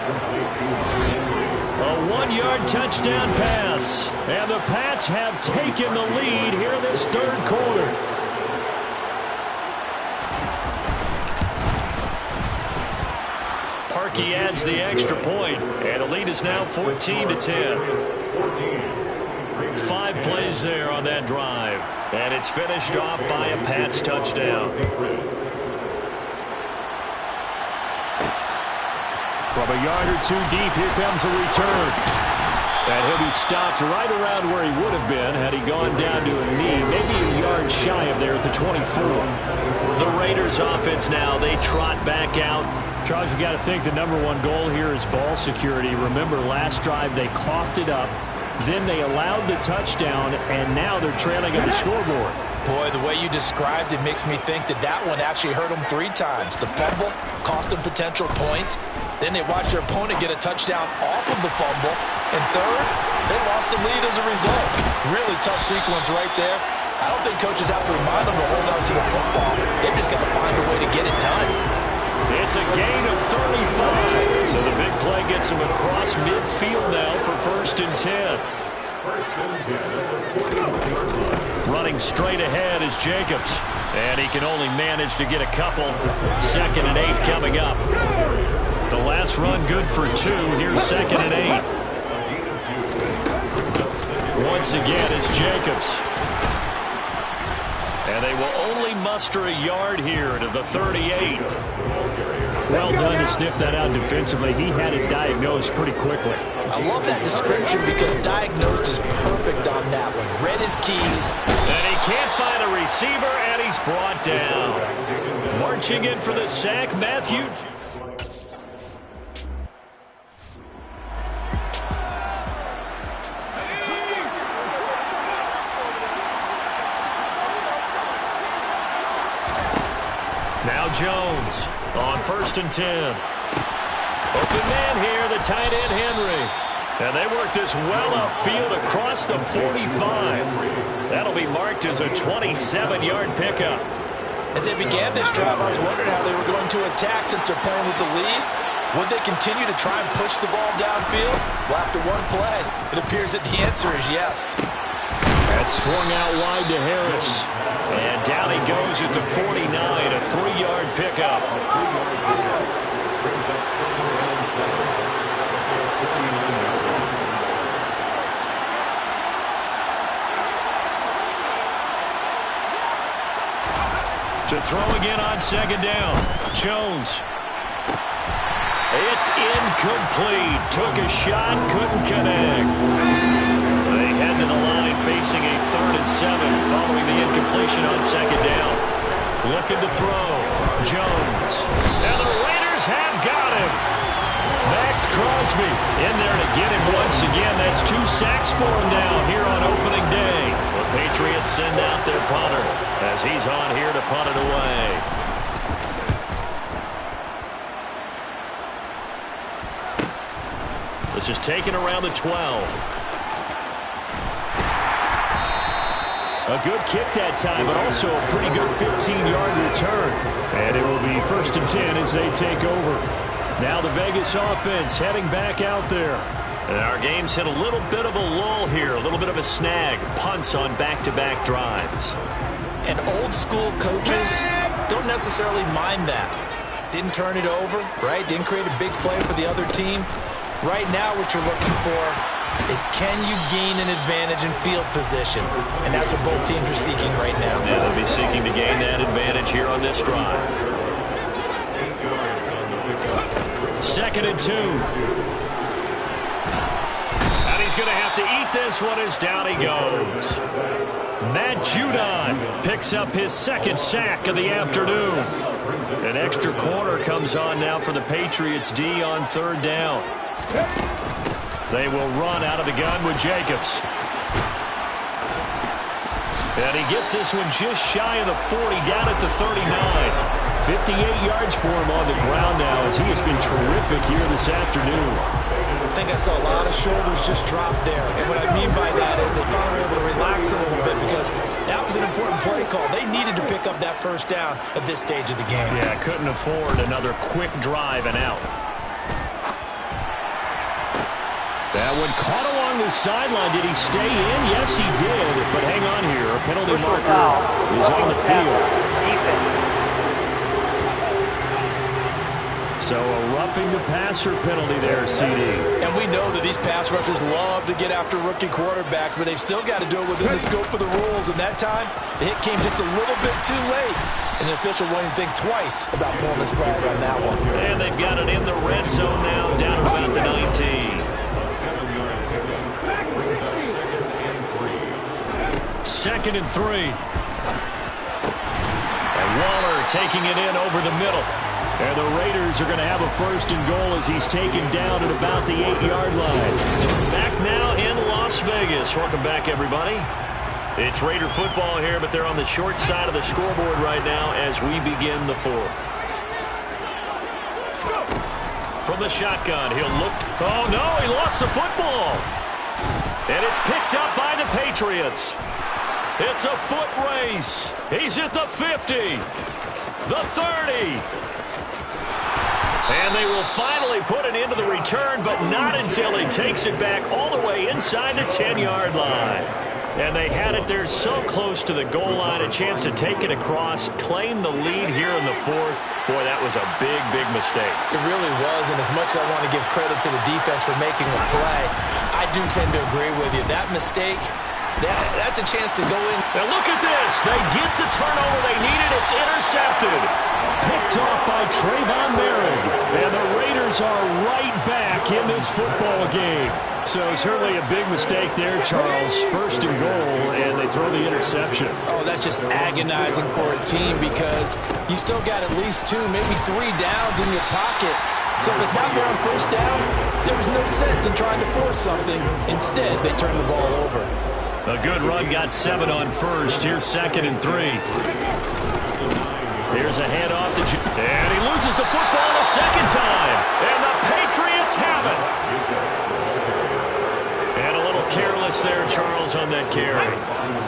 A 1-yard touchdown pass. And the Pats have taken the lead here in this third quarter. Parkey adds the extra point, and the lead is now 14-10. 5 plays there on that drive, and it's finished off by a Pats touchdown. From a yard or 2 deep, here comes a return. And he'll be stopped right around where he would have been had he gone down to a knee, maybe a yard shy of there at the 24. The Raiders offense now, they trot back out. Charles, you got to think the #1 goal here is ball security. Remember, last drive they coughed it up. Then they allowed the touchdown, and now they're trailing on the scoreboard. Boy, the way you described it makes me think that that one actually hurt them 3 times. The fumble cost them potential points. Then they watched their opponent get a touchdown off of the fumble. And third, they lost the lead as a result. Really tough sequence right there. I don't think coaches have to remind them to hold on to the football. They've just got to find a way to get it done. It's a gain of 35. So the big play gets him across midfield now for first and 10. Running straight ahead is Jacobs. And he can only manage to get a couple. Second and 8 coming up. The last run good for 2. Here's second and 8. Once again, it's Jacobs. And they will only muster a yard here to the 38. Well done to sniff that out defensively. He had it diagnosed pretty quickly. I love that description because diagnosed is perfect on that one. Read his keys. And he can't find a receiver, and he's brought down. Marching in for the sack, Matthew. Now Jones on 1st and 10. Open man here, the tight end Henry. And they work this well upfield across the 45. That'll be marked as a 27-yard pickup. As they began this drive, I was wondering how they were going to attack since they're playing with the lead. Would they continue to try and push the ball downfield? Well, after one play, it appears that the answer is yes. That swung out wide to Harris. And down he goes at the 49, a 3-yard pickup. To throw again on 2nd down. Jones. It's incomplete. Took a shot, couldn't connect. They head to the line facing a 3rd and 7 following the incompletion on 2nd down. Looking to throw. Jones. And the Raiders have got him. Max Crosby in there to get him once again. That's 2 sacks for him now here on opening day. The Patriots send out their punter as he's on here to punt it away. This is taken around the 12. A good kick that time, but also a pretty good 15-yard return. And it will be 1st and 10 as they take over. Now the Vegas offense heading back out there. And our game's hit a little bit of a lull here, a little bit of a snag. Punts on back-to-back drives. And old-school coaches don't necessarily mind that. Didn't turn it over, right? Didn't create a big play for the other team. Right now what you're looking for is can you gain an advantage in field position? And that's what both teams are seeking right now. Yeah, they'll be seeking to gain that advantage here on this drive. 2nd and 2. And he's going to have to eat this one as down he goes. Matt Judon picks up his 2nd sack of the afternoon. An extra corner comes on now for the Patriots D on 3rd down. They will run out of the gun with Jacobs. And he gets this one just shy of the 40, down at the 39. 58 yards for him on the ground now as he has been terrific here this afternoon. I think I saw a lot of shoulders just drop there. And what I mean by that is they finally were able to relax a little bit because that was an important play call. They needed to pick up that 1st down at this stage of the game. Yeah, couldn't afford another quick drive and out. That one caught along the sideline. Did he stay in? Yes, he did. But hang on here. A penalty marker is on the field. So a roughing the passer penalty there, CD. And we know that these pass rushers love to get after rookie quarterbacks, but they've still got to do it within the scope of the rules. And that time, the hit came just a little bit too late. And the official won't even think twice about pulling his flag on that one. And they've got it in the red zone now, down at about the 19. 2nd and 3. And Waller taking it in over the middle. And the Raiders are going to have a 1st and goal as he's taken down at about the 8-yard line. Back now in Las Vegas. Welcome back, everybody. It's Raider football here, but they're on the short side of the scoreboard right now as we begin the 4th. From the shotgun, he'll look. Oh, no, he lost the football. And it's picked up by the Patriots. It's a foot race. He's at the 50, the 30. And they will finally put it into the return, but not until he takes it back all the way inside the 10-yard line. And they had it there so close to the goal line, a chance to take it across, claim the lead here in the 4th. Boy, that was a big, big mistake. It really was, and as much as I want to give credit to the defense for making the play, I do tend to agree with you. That mistake That's a chance to go in. And look at this. They get the turnover they needed. It's intercepted. Picked off by Trayvon Merritt. And the Raiders are right back in this football game. So certainly a big mistake there, Charles. First and goal, and they throw the interception. Oh, that's just agonizing for a team because you still got at least 2, maybe 3 downs in your pocket. So if it's not there on first down, there was no sense in trying to force something. Instead, they turned the ball over. A good run got 7 on first. Here's 2nd and 3. Here's a handoff to and he loses the football a second time. And the Patriots have it. And a little careless there, Charles, on that carry.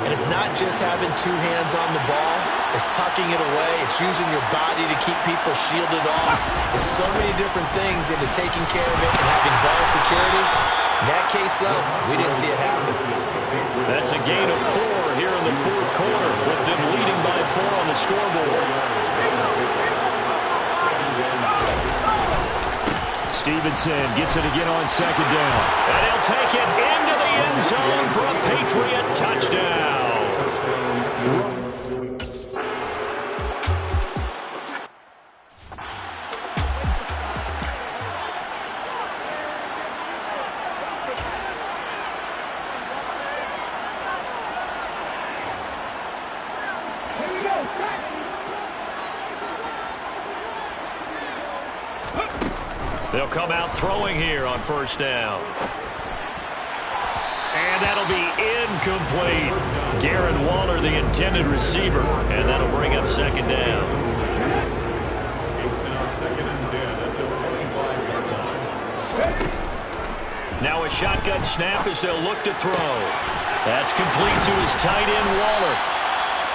And it's not just having 2 hands on the ball. It's tucking it away. It's using your body to keep people shielded off. There's so many different things into taking care of it and having ball security. In that case, though, we didn't see it happen. That's a gain of 4 here in the 4th quarter, with them leading by 4 on the scoreboard. Stevenson gets it again on 2nd down. And he'll take it into the end zone for a Patriot touchdown. They'll come out throwing here on 1st down. And that'll be incomplete. Darren Waller, the intended receiver. And that'll bring up 2nd down. It's now 2nd and 10 at the 45-yard line. Now a shotgun snap as they'll look to throw. That's complete to his tight end, Waller.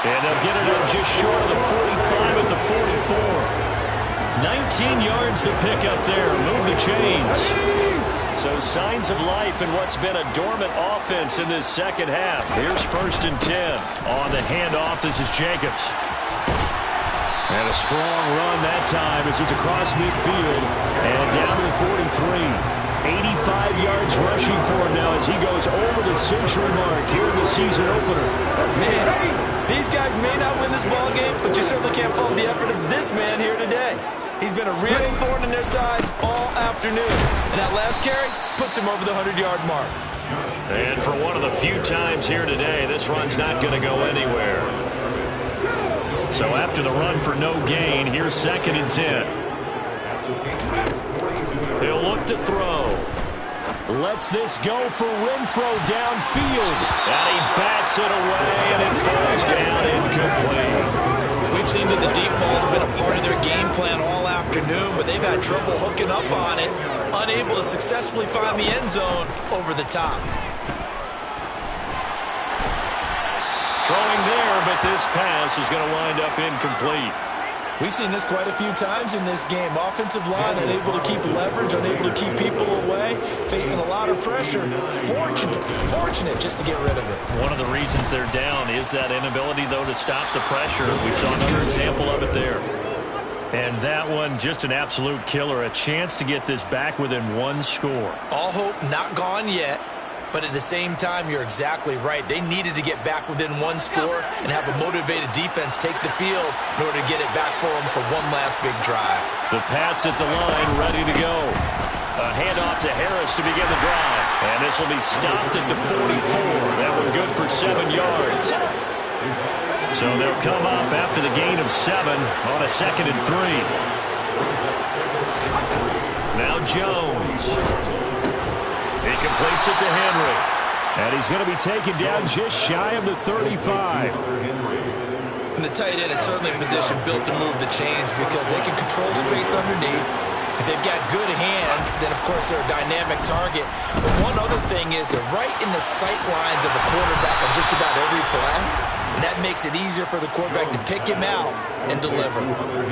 And they'll get it up just short of the 45 at the 44. 19 yards to pick up there. Move the chains. So signs of life in what's been a dormant offense in this second half. Here's 1st and 10. On the handoff, this is Jacobs. And a strong run that time as he's across midfield. And down to the 43. 85 yards rushing for him now as he goes over the century mark here in the season opener. Man, these guys may not win this ball game, but you certainly can't fault the effort of this man here today. He's been a real thorn in their sides all afternoon. And that last carry puts him over the 100-yard mark. And for one of the few times here today, this run's not going to go anywhere. So after the run for no gain, here's 2nd and 10. He'll look to throw. Lets this go for Renfro downfield. And he bats it away, and it falls down incomplete. We've seen that the deep ball's been a part of their game plan all afternoon, but they've had trouble hooking up on it, unable to successfully find the end zone over the top. Throwing there, but this pass is going to wind up incomplete. We've seen this quite a few times in this game. Offensive line unable to keep leverage, unable to keep people away, facing a lot of pressure. Fortunate just to get rid of it. One of the reasons they're down is that inability, though, to stop the pressure. We saw another example of it there. And that one, just an absolute killer. A chance to get this back within 1 score. All hope not gone yet. But at the same time, you're exactly right. They needed to get back within 1 score and have a motivated defense take the field in order to get it back for them for one last big drive. The Pats at the line, ready to go. A handoff to Harris to begin the drive. And this will be stopped at the 44. That one good for 7 yards. So they'll come up after the gain of 7 on a 2nd and 3. Now Jones. He completes it to Henry. And he's going to be taken down just shy of the 35. And the tight end is certainly a position built to move the chains because they can control space underneath. If they've got good hands, then, of course, they're a dynamic target. But one other thing is they're right in the sight lines of the quarterback on just about every play. And that makes it easier for the quarterback to pick him out and deliver.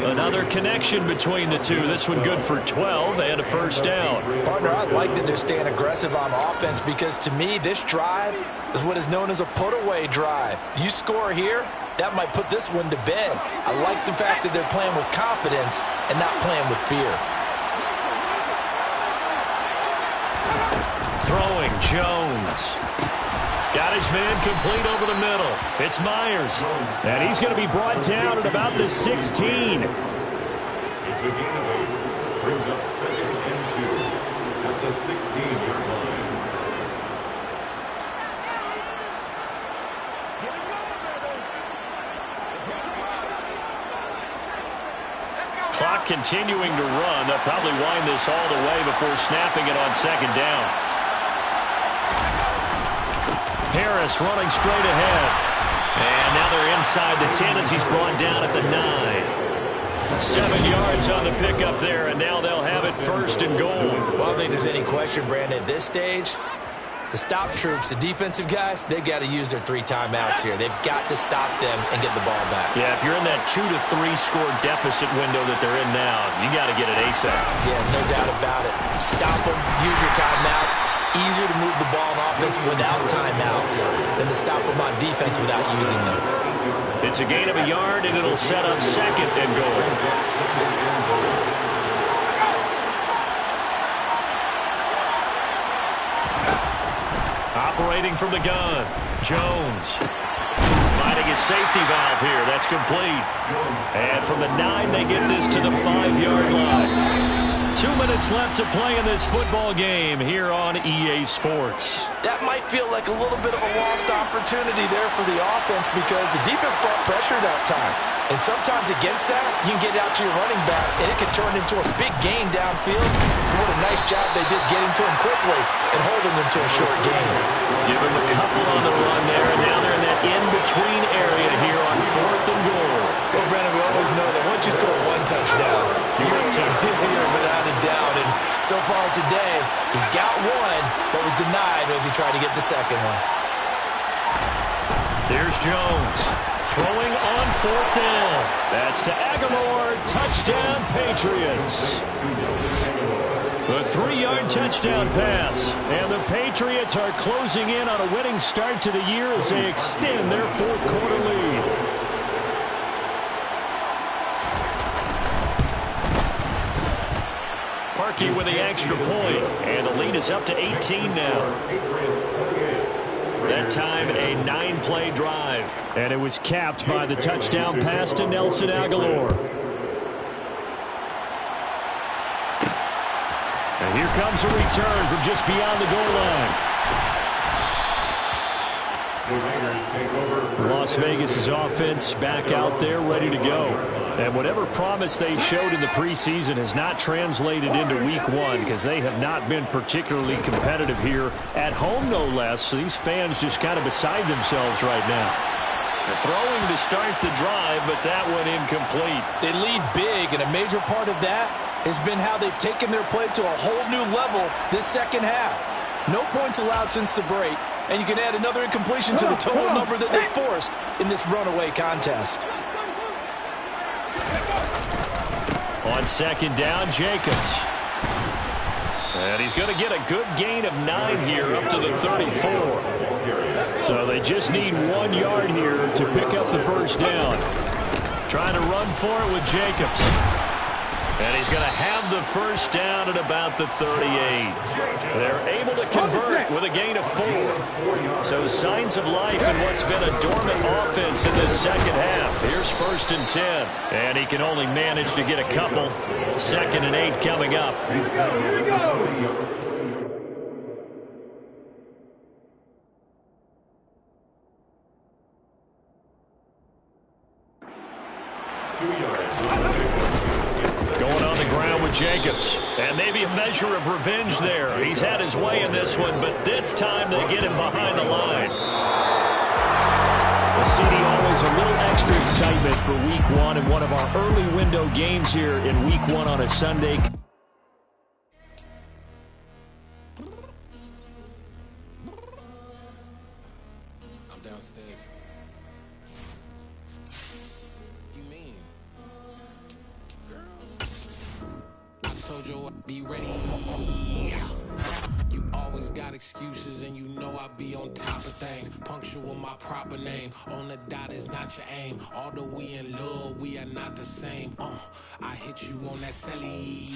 Another connection between the two. This one good for 12 and a 1st down. Partner, I like that they're staying aggressive on offense because, to me, this drive is what is known as a put-away drive. You score here, that might put this one to bed. I like the fact that they're playing with confidence and not playing with fear. Throwing Jones. Got his man complete over the middle. It's Myers. And he's going to be brought down at about the 16. It's a gain of 8. Brings up 2nd and 2 at the 16-yard line. Clock continuing to run. They'll probably wind this all the way before snapping it on 2nd down. Harris running straight ahead. And now they're inside the 10 as he's brought down at the 9. 7 yards on the pickup there, and now they'll have it 1st and goal. Well, I don't think there's any question, Brandon, at this stage, the stop troops, the defensive guys, they've got to use their 3 timeouts here. They've got to stop them and get the ball back. Yeah, if you're in that 2 to 3 score deficit window that they're in now, you got to get it ASAP. Yeah, no doubt about it. Stop them, use your timeouts. Easier to move the ball on offense without timeouts than to stop them on defense without using them. It's a gain of a yard, and it'll set up 2nd and goal. Operating from the gun, Jones. Finding his safety valve here. That's complete. And from the 9, they get this to the 5-yard line. 2 minutes left to play in this football game here on EA Sports. That might feel like a little bit of a lost opportunity there for the offense because the defense brought pressure that time. And sometimes against that, you can get out to your running back, and it can turn into a big gain downfield. What a nice job they did getting to him quickly and holding him to a short gain. Give him a couple on the run there, and now they're in that in-between area here on 4th and goal. Well, Brandon, we always know that once you score 1 touchdown, you're without a doubt. And so far today, he's got 1, but was denied as he tried to get the 2nd one. There's Jones. Throwing on 4th down. That's to Aguilar. Touchdown, Patriots. A 3-yard touchdown pass. And the Patriots are closing in on a winning start to the year as they extend their 4th quarter lead. Parkey with the extra point. And the lead is up to 18 now. That time, a 9-play drive. And it was capped by the touchdown pass to Nelson Aguilar. And here comes a return from just beyond the goal line. Las Vegas' offense back out there ready to go. And whatever promise they showed in the preseason has not translated into week 1 because they have not been particularly competitive here at home, no less. So these fans just kind of beside themselves right now. They're throwing to start the drive, but that one incomplete. They lead big, and a major part of that has been how they've taken their play to a whole new level this 2nd half. No points allowed since the break, and you can add another incompletion to the total number that they forced in this runaway contest. On 2nd down, Jacobs. And he's going to get a good gain of 9 here up to the 34. So they just need 1 yard here to pick up the 1st down. Trying to run for it with Jacobs. And he's going to have the 1st down at about the 38. They're able to convert with a gain of 4. So signs of life in what's been a dormant offense in this 2nd half. Here's 1st and 10. And he can only manage to get a couple. 2nd and 8 coming up. Here we go. 2 yards. Going on the ground with Jacobs. And maybe a measure of revenge there. He's had his way in this one, but this time they get him behind the line. Well, CD, always a little extra excitement for week 1 and one of our early window games here in week 1 on a Sunday. I'm downstairs. You mean? I told you I'd be ready. You always got excuses and you know I be on top of things. Punctual my proper name. On the dot is not your aim. Although we in love, we are not the same. I hit you on that celly.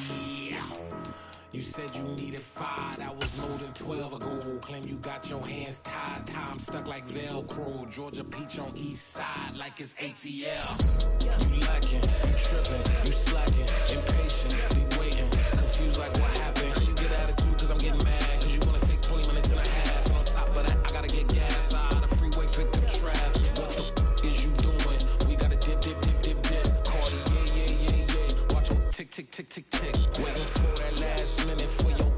You said you needed 5, that was more than 12 ago. Claim you got your hands tied, time stuck like Velcro. Georgia Peach on east side like it's ATL. You lacking, you tripping, you slacking, impatient, be waiting, confused like what happened. How you get attitude cause I'm getting mad, cause you wanna take 20 minutes and a half. And on top of that, I gotta get gas out of the freeway, pick up traffic. What the f is you doing? We gotta dip, dip, dip, dip, dip. Cardi, yeah. Watch your tick, tick, tick, tick, tick. Waiting for that last minute for your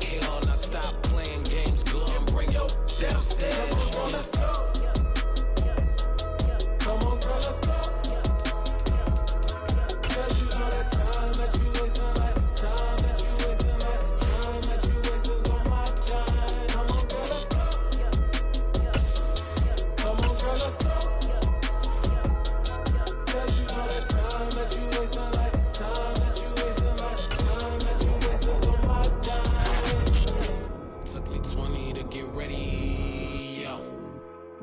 hell. Now stop playing games, go and bring your downstairs. Come on, girl, let's go. Come on, girl, let's go. Cause you know that time that you wasting, like time that you wasting, like time that you wasting on my time. Come on, girl, let's go. Come on, girl, let's go. Cause you know that time that you wasting, like time that you wasting, like time that you wasting on my time. Took me 20 to get ready, yo.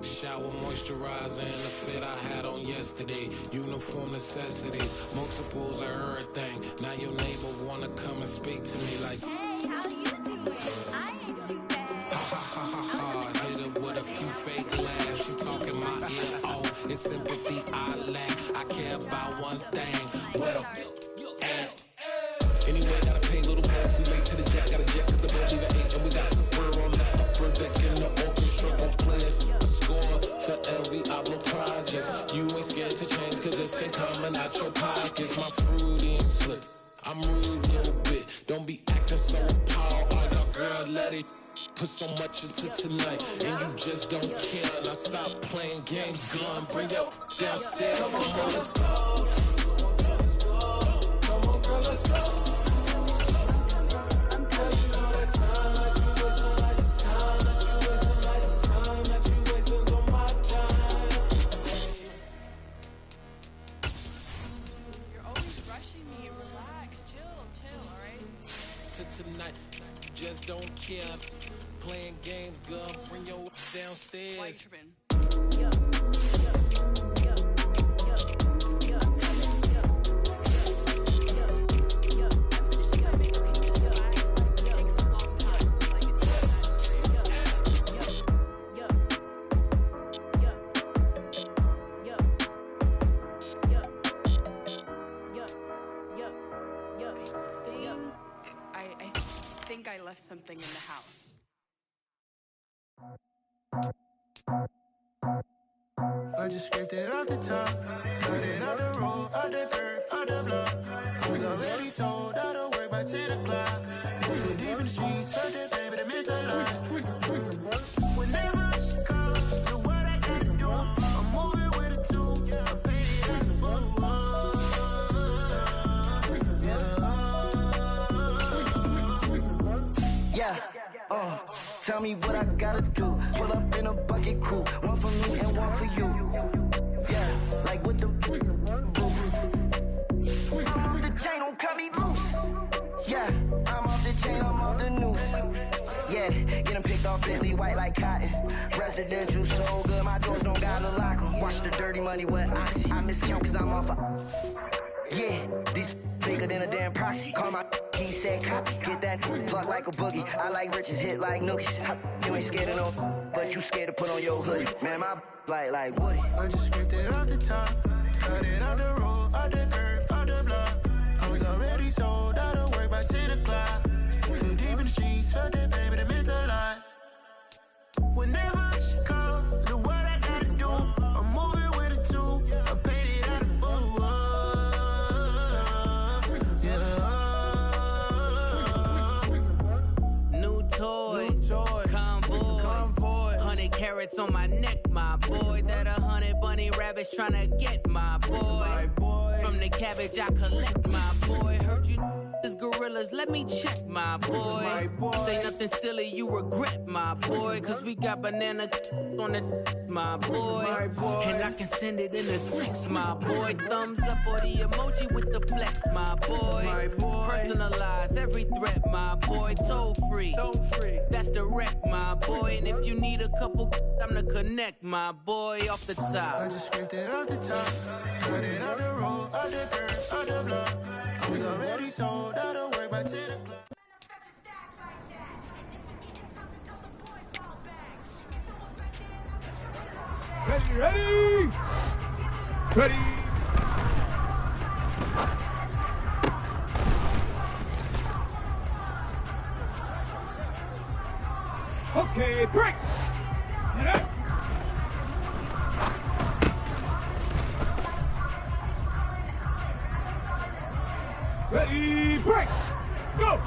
Shower, moisturizer, and the fit I had on yesterday. Uniform necessities, multiples of everything. Now your neighbor wanna come and speak to me like, hey, how you doing? I ain't too bad. ha ha ha ha ha. Hit her with a few fake laughs. She talking my ear off. It's sympathy I lack. I care about one thing. What a at. Anyway, gotta pay a little more. We late to the jet, got a jet cause the boat leave at 8. And we got some fur on the upper deck in the orchestra gon' play a score for every Ablo project. You ain't scared to change cause it's ain't coming out your pockets. My fruity and slick, I'm rude a little bit. Don't be acting so appalled. Oh, y'all girl, let it put so much into tonight. And you just don't care. Now stop playing games, gun, bring your downstairs. Come on, girl, let's go. Come on, girl, let's go. Tonight, just don't care. Playing games, girl, bring your downstairs. I left something in the house. I just scraped it off the top, cut it out the road, out the curve, out the block. I was already sold, out of work by 10 o'clock. So deep in the streets, heard that baby, that meant a lot. Whenever she calls, do what I gotta do. I'm moving with a two, I paid it at the boat. Tell me what I gotta do. Pull up in a bucket crew, one for me and one for you. Yeah, like with the boo. I'm off the chain, don't cut me loose. Yeah, I'm off the chain, I'm off the noose. Yeah, get them picked off Bentley, white like cotton. Residential so good, my doors don't gotta lock them. Watch the dirty money with oxy. I miscount cause I'm off a... Yeah, these bigger than a damn proxy. Call my he said copy. Get that plug like a boogie. I like riches, hit like nookies. You ain't scared of no, but you scared to put on your hoodie. Man, my like Woody. I just scraped it off the top, cut it out the road, out the curve, out the block. I was already sold, out of work by 10 o'clock. Too deep in the streets, felt that baby, that meant a lot. Whenever she calls, do what I gotta do. I'm moving with a two, I paid it out of four. Convoy. 100 carats on my neck, my boy. That 100 bunny rabbits tryna get my boy. From the cabbage I collect, my boy. Heard you is gorillas, let me check, my boy. Say nothing silly, you regret, my boy. Cause we got banana on the my boy. And I can send it in a text, my boy. Thumbs up or the emoji with the flex, my boy. Personalize every threat, my boy. Toll free. That's direct, my boy. And if you need a couple, I'm to connect, my boy, off the top. I just scraped it off the top, cut it out the road, out the curve, out the block. I was already sold, out of work by 10 o'clock. Ready? Ready? Okay, break! Get up! Ready, break! Go!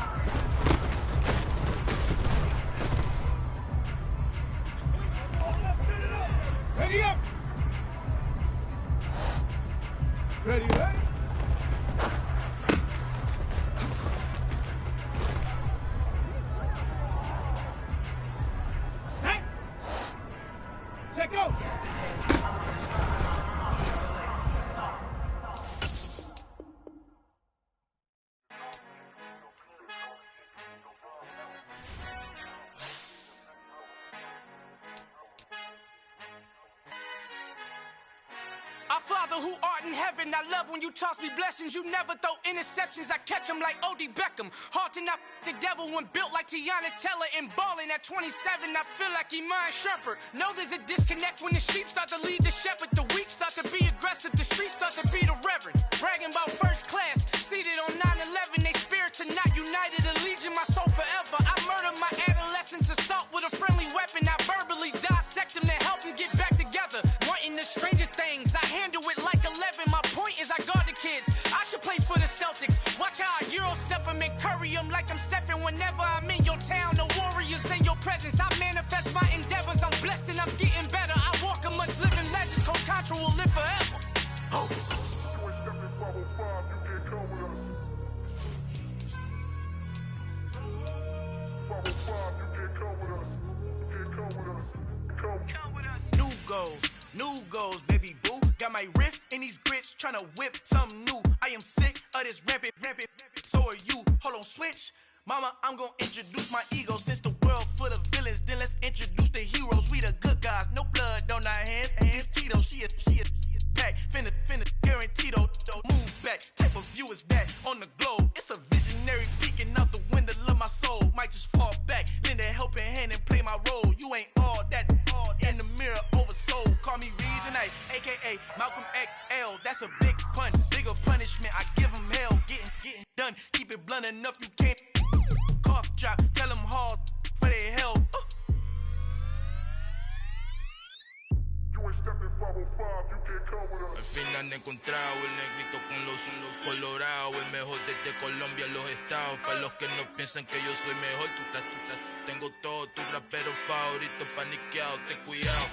Ready up! Ready, ready? Hey! Check go! Our Father who art in heaven, I love when you toss me blessings. You never throw interceptions, I catch them like O.D. Beckham. Hard to not the devil when built like Tiana Teller and balling at 27. I feel like Iman Shumpert. Know there's a disconnect when the sheep start to lead the shepherd. The weak start to be aggressive, the streets start to be the reverend. Bragging about first class, seated on 9/11. They spirits are not united, a legion, my soul forever. I murder my adolescence, assault with a friendly weapon. I verbally dissect them to help them get back together. Wanting the stranger things, I handle it like 11. My point is I guard the kids. I should play for the Celtics. Watch how I Euro step them and curry them like I'm Stephen. Whenever I'm in your town, the Warriors in your presence. I manifest my endeavors. I'm blessed and I'm getting better. I walk amongst living legends. Coach Contra will live forever. Oh. New goals, baby boo. Got my wrist in these grits, tryna whip something new. I am sick of this rampant. So are you. Hold on, switch. Mama, I'm gonna introduce my ego. Since the world full of villains, then let's introduce the heroes. We the good guys, no blood on our hands. Hands Tito, she a pack. Finna guaranteed move back. Type of view is that on the globe? It's a visionary peeking out the window of my soul. Might just fall back, lend a helping hand and play my role. You ain't all that. In the mirror, oversold. Call me Reason A, aka Malcolm XL. That's a big pun, bigger punishment. I give him hell, getting done. Keep it blunt enough, you can't cough drop. Tell them hard for their health. Al fin han encontrado el negrito con los colorados, el mejor desde Colombia, los estados. Para los que no piensan que yo soy mejor, tengo todo, tu rapero favorito paniqueado, ten cuidado.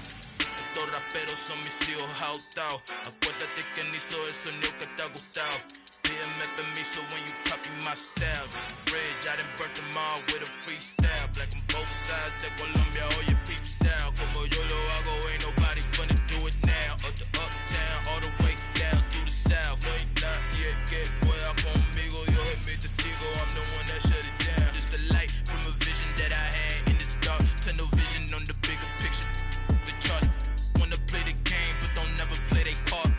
Estos raperos son mis hijos jautados. Acuérdate que ni hizo el sonido que te ha gustado. Pídeme permiso when you copy my style. This bridge, I done burnt them all with a freestyle. Black on both sides de Colombia, oye peep style. Como yo lo hago, ain't nobody finna do it now. Up to uptown, all the way down through the south. No hay nadie que pueda conmigo, Dios es mi testigo. I'm the one that shut it down. Just a light from a vision that I had in the dark. Tunnel vision on the bigger picture. The charts wanna play the game, but don't never play their part.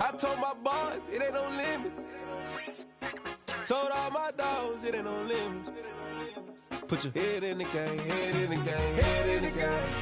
I told my boys it ain't no limits. Told all my dogs it ain't no limits. Put your head in the game, head in the game, head in the game.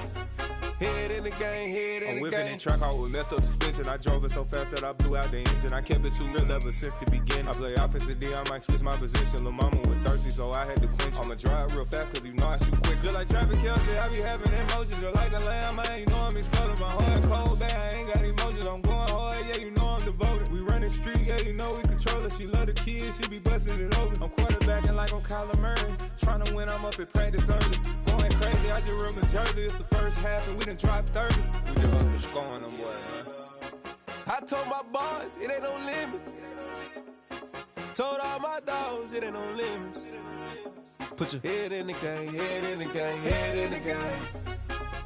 Head in the game, head in the game. I'm whipping in track out with messed up suspension. I drove it so fast that I blew out the engine. I kept it too real ever since the beginning. I play offensive D, I might switch my position. Lil' mama was thirsty, so I had to quench. I'ma drive real fast, cause you know I shoot quick. Just like traffic Kelsey, I be having emotions. Just like a lamb, man, you know I'm exploding. My heart cold, bad, I ain't got emotions. I'm going hard, yeah, you know I'm devoted. We running streets, yeah, you know we control it. She love the kids, she be busting it over. I'm quarterbacking like I'm Kyler Murray. Trying to win, I'm up at practice early. Going crazy, I just real Jersey. It's the first half and we done dropped 30. We just up to scoring them, boy, man. I told my boys it ain't no limits. Told all my dogs it ain't no limits. Put your head in the game, head in the game, head in the game.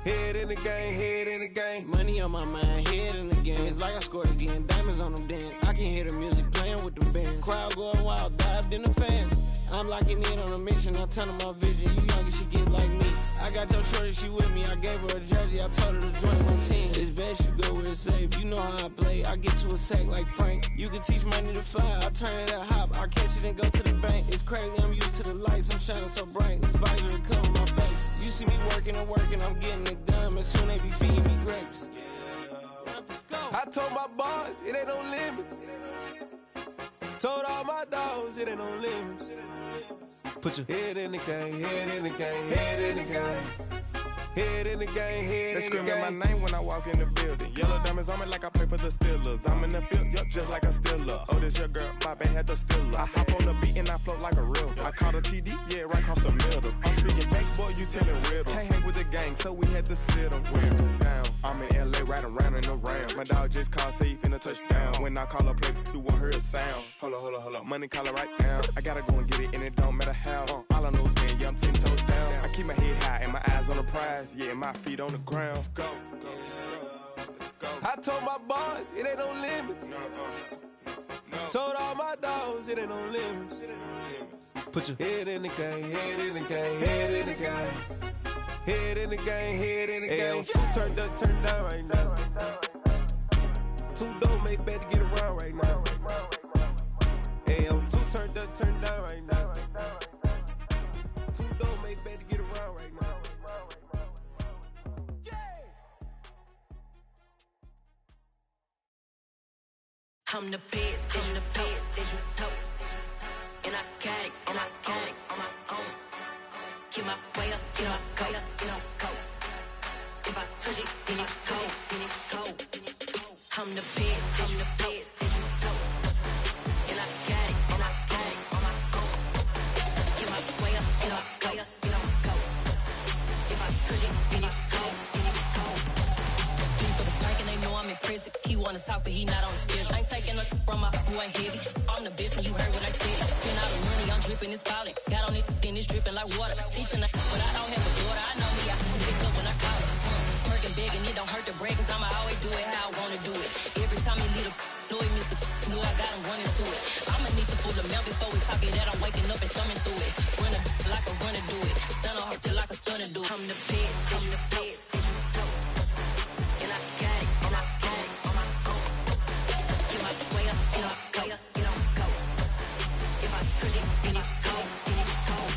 Head in the game, head in the game. Money on my mind, head in the game. It's like I scored again, diamonds on them dance. I can hear the music playing with them bands. Crowd going wild, dived in the fans. I'm locking in on a mission, I tell them my vision. You young, you should get like me. I got your shorty, she with me. I gave her a jersey, I told her to join my team. It's best you go where it's safe. You know how I play. I get to a sack like Frank. You can teach money to fly. I turn it at hop. I catch it and go to the bank. It's crazy, I'm used to the lights. I'm shining so bright. This visor will cover my face. You see me working and working. I'm getting it done. And soon they be feeding me grapes. Let's go. I told my boys, it ain't no limits. Told all my dogs, it ain't no limits. Put your head in the game, head in the game, head in the game. Head in the game, head in the game. They screaming my name when I walk in the building. Yellow diamonds on me like I play for the Steelers. I'm in the field, yup, just like a Steeler. Oh, this your girl, my band had the Steeler. I hop on the beat and I float like a river. I caught a TD, yeah, right across the middle. I'm speaking banks, boy, you telling riddles. Can't hang with the gang, so we had to sit them down. I'm in LA, riding around and around. My dog just called, say he finna touchdown. When I call a play, you won't hear a sound. Hold up, money calling right now. I gotta go and get it, and it don't matter how. All I know is, man, yeah, I'm 10 toes down. I keep my head high and my eyes on the prize. Yeah, my feet on the ground. Let's go. Let's go. I told my boys, it ain't no limits. No. Told all my dogs, it ain't no limits. Put your head in the game, head in the game, head in the game. Head in the game, head in the game. Two turned up, turned down right now. Two dope make better get around right now. Hey, I'm two turned up, turned down right now. Two dope make better get around right now. I'm the best, I'm the best, as you know. And I got it, and I got it on my own. Get my way up, get my go, get on go. If I touch it, then it's cold, then it's cold. I'm the best, I'm the best, as you know. And I got it, and I got it on my own. Get my way up, get my go, get on go. If I touch it, then it's cold, then it's cold. For the blank and they know I'm in prison. He wanna talk, but he not on the schedule. I ain't taking no from my who ain't heavy. I'm the best and you heard what I said. Spend all the money, I'm dripping, it's falling. Got on it, then it's dripping like water. Teaching but I don't have a daughter. I know me, I can pick up when I call it. Working big and it don't hurt to break, cause I'ma always do it how I wanna do it. Every time he lead a know he missed the knew I got him running to it. I'ma need to pull the mail before we talk it that I'm waking up and thumbing through it. Run a like a runner do it. Stun on her till like a stunner do it. I'm the best, I'm the best. And I got it, and I got it on my own. Get my way up, get my go, get on go. If I touch it, then it's cold, then it's cold.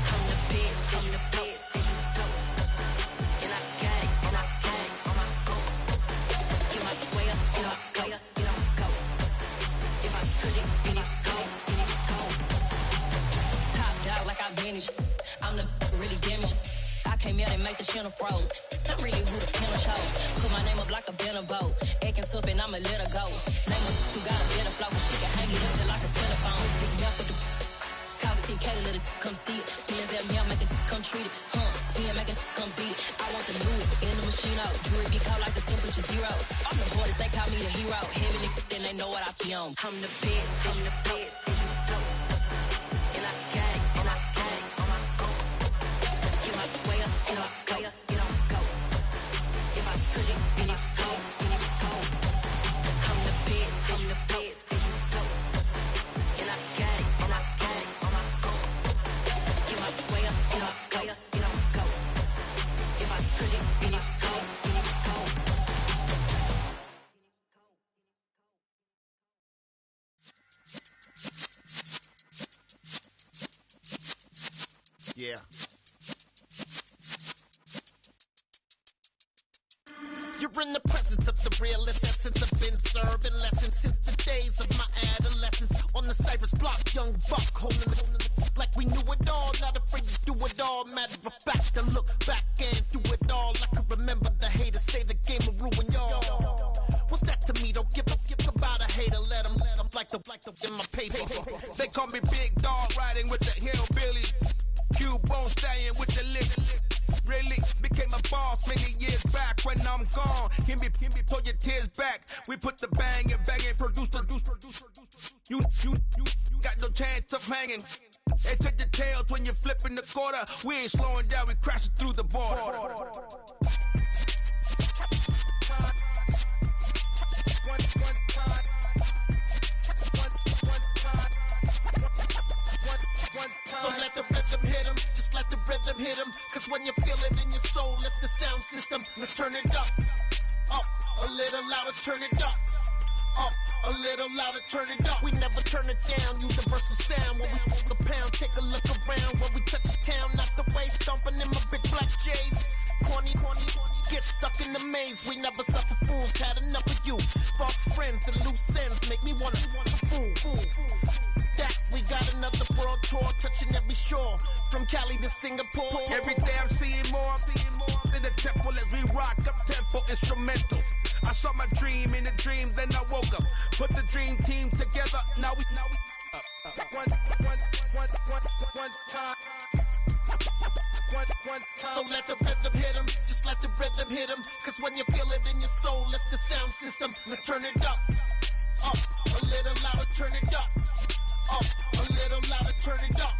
I'm the best, I'm the best. And I got it, and I got it on my own. Get my way up, get my go, get on go. If I touch it, then it's cold, then it's cold. Top dog like I manage. I'm the really damaged. I came out and make the channel froze. I'm really who the panel chose. Put my name up like a banner boat. Acting tough and I'ma let her go. Name her who got a better flow, but she can hang it up just like a telephone. Stick me up with the cost 10K to let it come see it. Hands at me, I make it come treat it. Spin, make it come beat it. I want the new in the machine out. Jewelry be cold like the temperature 0. I'm the hardest, they call me the hero. Heaven and then they know what I be on. I'm the best, I'm the best, as you know. And I got it, and I got it on my own. Get my way up, get my go, get on go. If I touch it, then it's cold, then it's cold. I'm the best, I'm the best, as you know. And I got it, and I got it on my own. Get my way up, get my go, get on go. If I touch it, then it's cold, then it's cold. Yeah. You're in the presence of the realest essence. I've been serving lessons since the days of my adolescence. On the Cypress block, young buck holding the like we knew it all. Not afraid to do it all. Matter of fact, to look back and do it all. I can remember the haters say the game will ruin y'all. What's that to me? Don't give about a hater. Let them like the in my paper. They call me Big Dog, riding with the hillbillies. Cubone staying with the lick. Really became a boss many years back. When I'm gone, can be pull your tears back. We put the bang and produce. You got no chance of hanging. They take your tails when you're flipping the quarter. We ain't slowing down, we crashing through the border. So let the rhythm hit him, just let the rhythm hit him. Cause when you sound system. Let's turn it up. Up, a little louder, turn it up. Up, a little louder, turn it up. We never turn it down, universal sound. When we hold the pound, take a look around. When we touch the town, not the way, stomping in my big black J's. Corny, get stuck in the maze. We never suffer fools, had enough of you. False friends and loose ends make me wanna fool. That we got another world tour, touching every shore, from Cali to Singapore. Every day I'm seeing more in the temple as we rock up tempo instrumentals. I saw my dream in a dream, then I woke up. Put the dream team together, now we up. One time. So let the rhythm hit him, just let the rhythm hit him. Cause when you feel it in your soul, lift the sound system. Let's turn it up. Up, a little louder, turn it up. Up, a little louder, turn it up.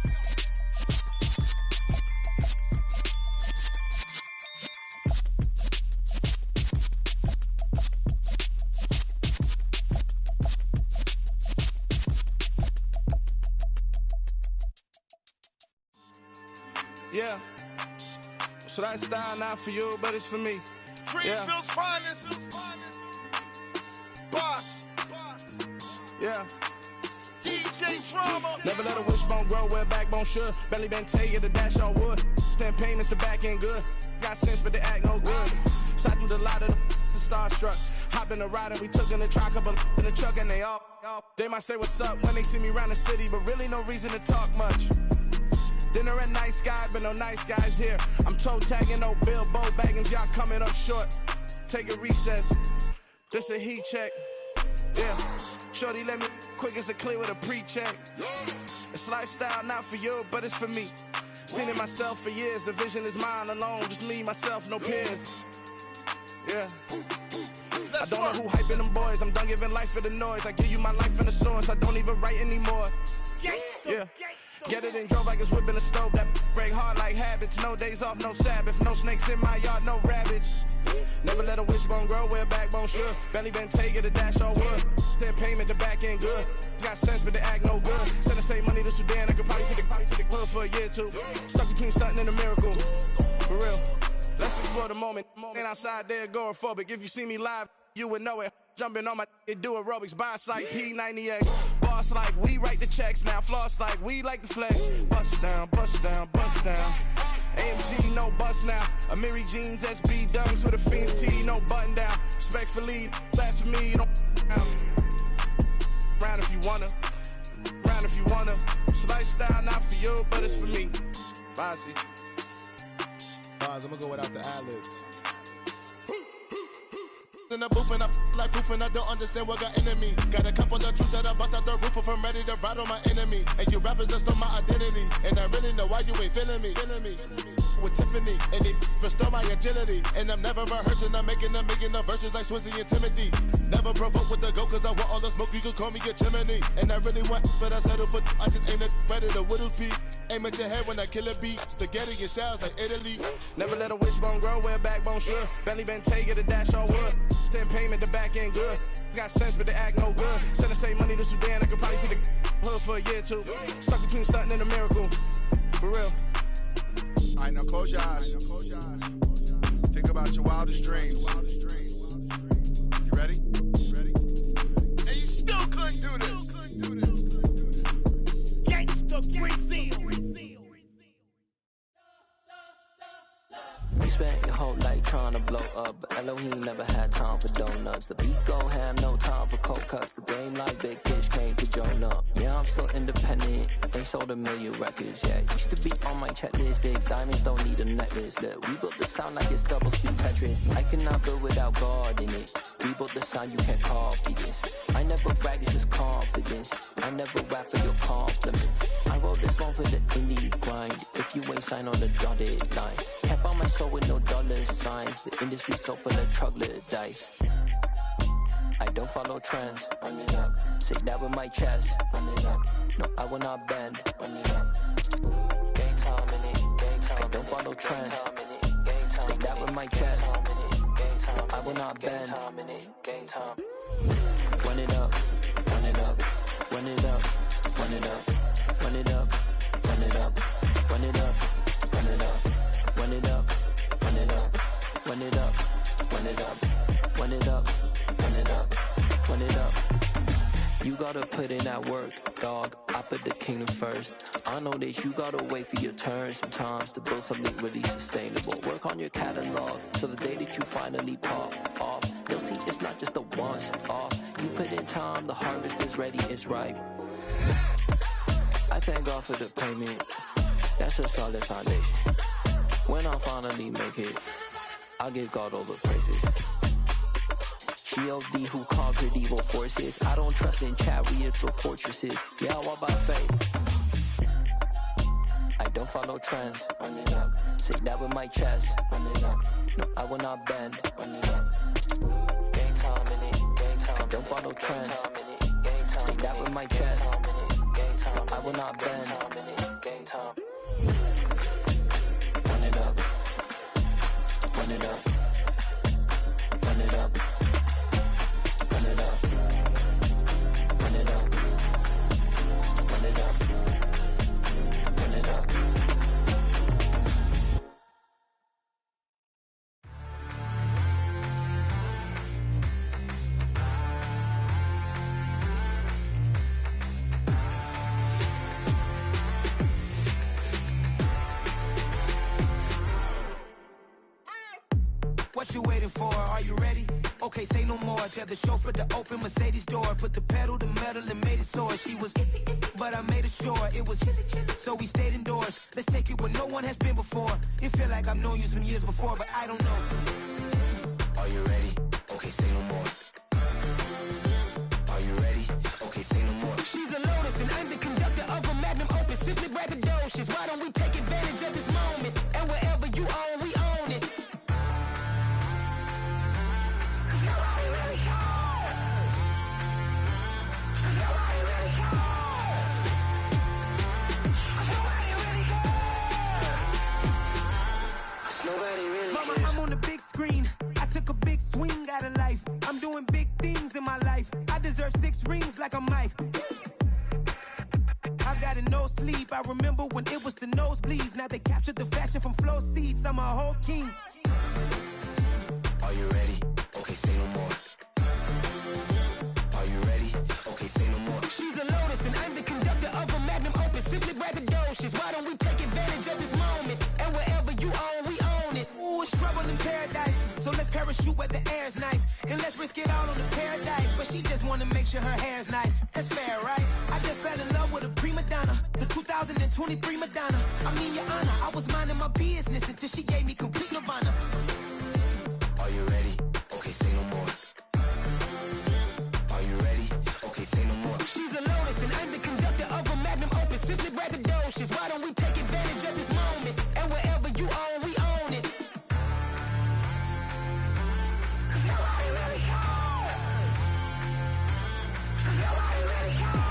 Yeah. So that style not for you, but it's for me. Greenfield's finest. Boss. Yeah. DJ Drama. Never let a wishbone grow where backbone should. Belly been taken to dash all wood. 10 payments, the back end good. Got sense, but they act no good. Side through the lot of the starstruck. Hop in the ride and we took in the truck, couple in the truck, and they all. They might say what's up when they see me around the city, but really no reason to talk much. Dinner at nice guy, but no nice guys here. I'm toe tagging, no Bilbo Baggins, y'all coming up short. Take a recess. This a heat check. Yeah. Shorty let me quick as a clear with a pre-check. It's lifestyle not for you, but it's for me. Seen it myself for years. The vision is mine alone. Just me, myself, no peers. Yeah. I don't know who hyping them boys. I'm done giving life for the noise. I give you my life in the source. I don't even write anymore. Yeah. Get it and drove like it's whipping a stove. That break hard like habits. No days off, no Sabbath. No snakes in my yard, no rabbits. Never let a wishbone grow where backbone should. Belly been taken to dash all wood. 10 payment, the back end good. Got sense, but they act no good. Send the same money to Sudan. I could probably take the hood for a year or two. Stuck between stunting and a miracle. For real. Let's explore the moment. Ain't outside there agoraphobic. If you see me live, you would know it. Jumping on my do aerobics, boss like P90X. Boss like we write the checks now. Floss like we like the flex. Bust down, bust down, bust down. AMG, no bust now. Amiri jeans, SB dunks with a Fiends T, no button down. Respectfully, that's for me, you don't round if you wanna. Round if you wanna. It's lifestyle not for you, but it's for me. Bossy. I'm gonna go without the ad-libs. In the booth and I like proof and I don't understand what got into me. Got a couple of truths that I bust out the roof if I'm ready to ride on my enemy. And you rappers just stole my identity. And I really know why you ain't feeling me. With Tiffany, and they restore my agility. And I'm never rehearsing, I'm making a million of verses like Swizzy and Timothy. Never provoke with the go, cause I want all the smoke, you can call me a chimney. And I really want, but I settle for, I just ain't ready to whittles peak. Aim at your head when I kill a beat. Spaghetti and shells like Italy. Never let a wishbone grow where backbone should. Belly been taken to dash all wood. 10 payment, the back end good. Got sense, but they act no good. Send the same money to Sudan, I could probably take the hood for a year or two. Stuck between stunting and a miracle. For real. All right, now close your eyes. Think about your wildest dreams. You ready? And you still couldn't do this. Gangsta Brazil. You spent your whole life trying to blow up, but Elohim never had time for donuts. The beat go ham, no time for cold cuts. The game like Big Pitch came to Jonah. Yeah, I'm still independent. They sold 1 million records, yeah. Used to be on my checklist. Big diamonds don't need a necklace. Look, we built the sound like it's double speed Tetris. I cannot build without God in it. We built the sound, you can't copy this. I never brag, it's just confidence. I never rap for your compliments. I wrote this one for the indie grind. If you ain't signed on the dotted line, can't buy my soul with no dollar signs. The industry so full of troglodytes. I don't follow trends. Run it up. Say that with my chest. Run it up. No, I will not bend. Run it up. Gang time in it. Gang time. I don't follow trends. Say that with my chest. No, I will not bend. Gang time. Run it up. Run it up. Run it up. Run it up. Run it up. Run it up. Run it up. Run it up. Run it up. Run it up. run it up, run it up, run it up, run it up, run it up. You gotta put in that work, dog. I put the kingdom first. I know that you gotta wait for your turn sometimes to build something really sustainable. Work on your catalog, so the day that you finally pop off, you'll see it's not just a once off. You put in time, the harvest is ready, it's ripe. I thank God for the payment. That's a solid foundation. When I finally make it, I'll give God all the praises. G.O.D. who conquered evil forces. I don't trust in chariots or fortresses. Yeah, I walk by faith. I don't follow trends. Run it up. Say that with my chest. Run it up. No, I will not bend. Run it up. Game time in it. Game time. I don't follow trends. Say that with my chest. No, I will not bend. Game time. Run it up. Run it up. Run it up. Run it up. Run it up. Run it up. Run it up. What you waiting for? Are you ready? Okay, say no more. Tell the chauffeur to open Mercedes door. Put the pedal to metal and made it soar. She was, but I made it sure it was. So we stayed indoors. Let's take it where no one has been before. It feel like I've known you some years before, but I don't know. Are you ready? Okay, say no more. Are you ready? Okay, say no more. She's a lotus and I'm the conductor of a magnum opus. Simply braggadocious. Why don't we take advantage of this moment? And wherever you own, we own it. Mama, I'm on the big screen. I took a big swing out of life. I'm doing big things in my life. I deserve 6 rings like a Mike. I've got no sleep. I remember when it was the nosebleeds. Now they captured the fashion from flow seats. I'm a whole king. Are you ready? Okay, say no more. Are you ready? Okay, say no more. She's a lotus and I'm the conductor of a magnum opus. Simply braggadocious. Why don't we take advantage of this moment? And wherever you own, we own it. Ooh, it's trouble in paradise. So let's parachute where the air's nice. And let's risk it all on the paradise. But she just wanna make sure her hair's nice. That's fair, right? I just fell in love with a prima donna. The 2023 Madonna. I mean, your honor, I was minding my business until she gave me complete nirvana. Are you ready? Okay, say no more. Are you ready? Okay, say no more. She's a lotus and I'm the conductor of a magnum opus. Simply braggadocious. Why don't we take advantage of this moment? And wherever you own, we own it. Nobody really cares. Nobody really cares.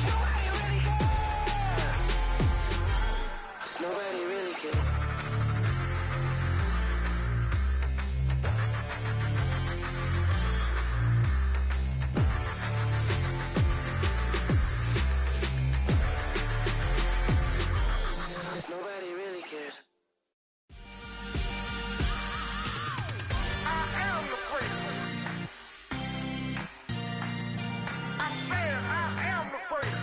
Nobody really cares. Nobody really cares. Nobody really cares. I am the prince. I said I am the prince.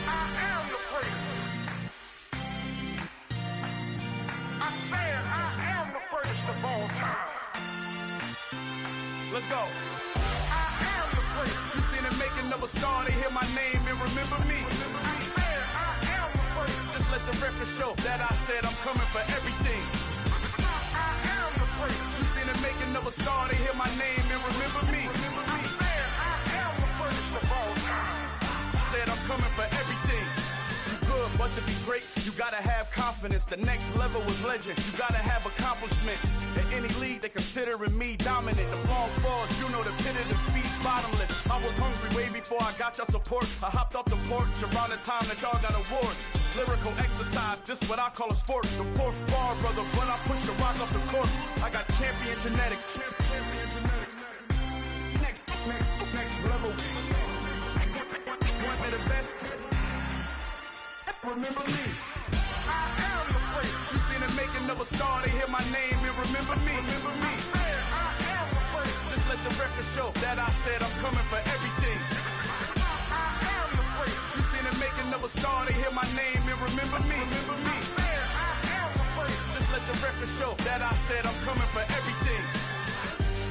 I am the prince. I said I am the greatest of all time. Let's go. I am the prince. You seen it making of a star, they hear my name and remember me. I said I am the prince. Just let the record show that I said I'm coming for everything. I am the prince. You seen it making of a star, they hear my name and remember me. I said I am the greatest of all time. Said I'm coming for everything. You good, but to be great, you gotta have confidence. The next level was legend. You gotta have accomplishments. In any league, they considering me dominant. The long falls, you know the pit of defeat, bottomless. I was hungry way before I got your support. I hopped off the porch around the time that y'all got awards. Lyrical exercise, this what I call a sport. The 4th bar, brother, when I push the rock off the court. I got champion genetics. Champion genetics. Next level. One of the best. Remember me. I am the place. You seen the making of a star, they hear my name and remember me. Remember me. I am the place. Just let the record show that I said I'm coming for everything. I am the place. You seen the making of a star, they hear my name and remember me. Remember me. I am the place. Just let the record show that I said I'm coming for everything.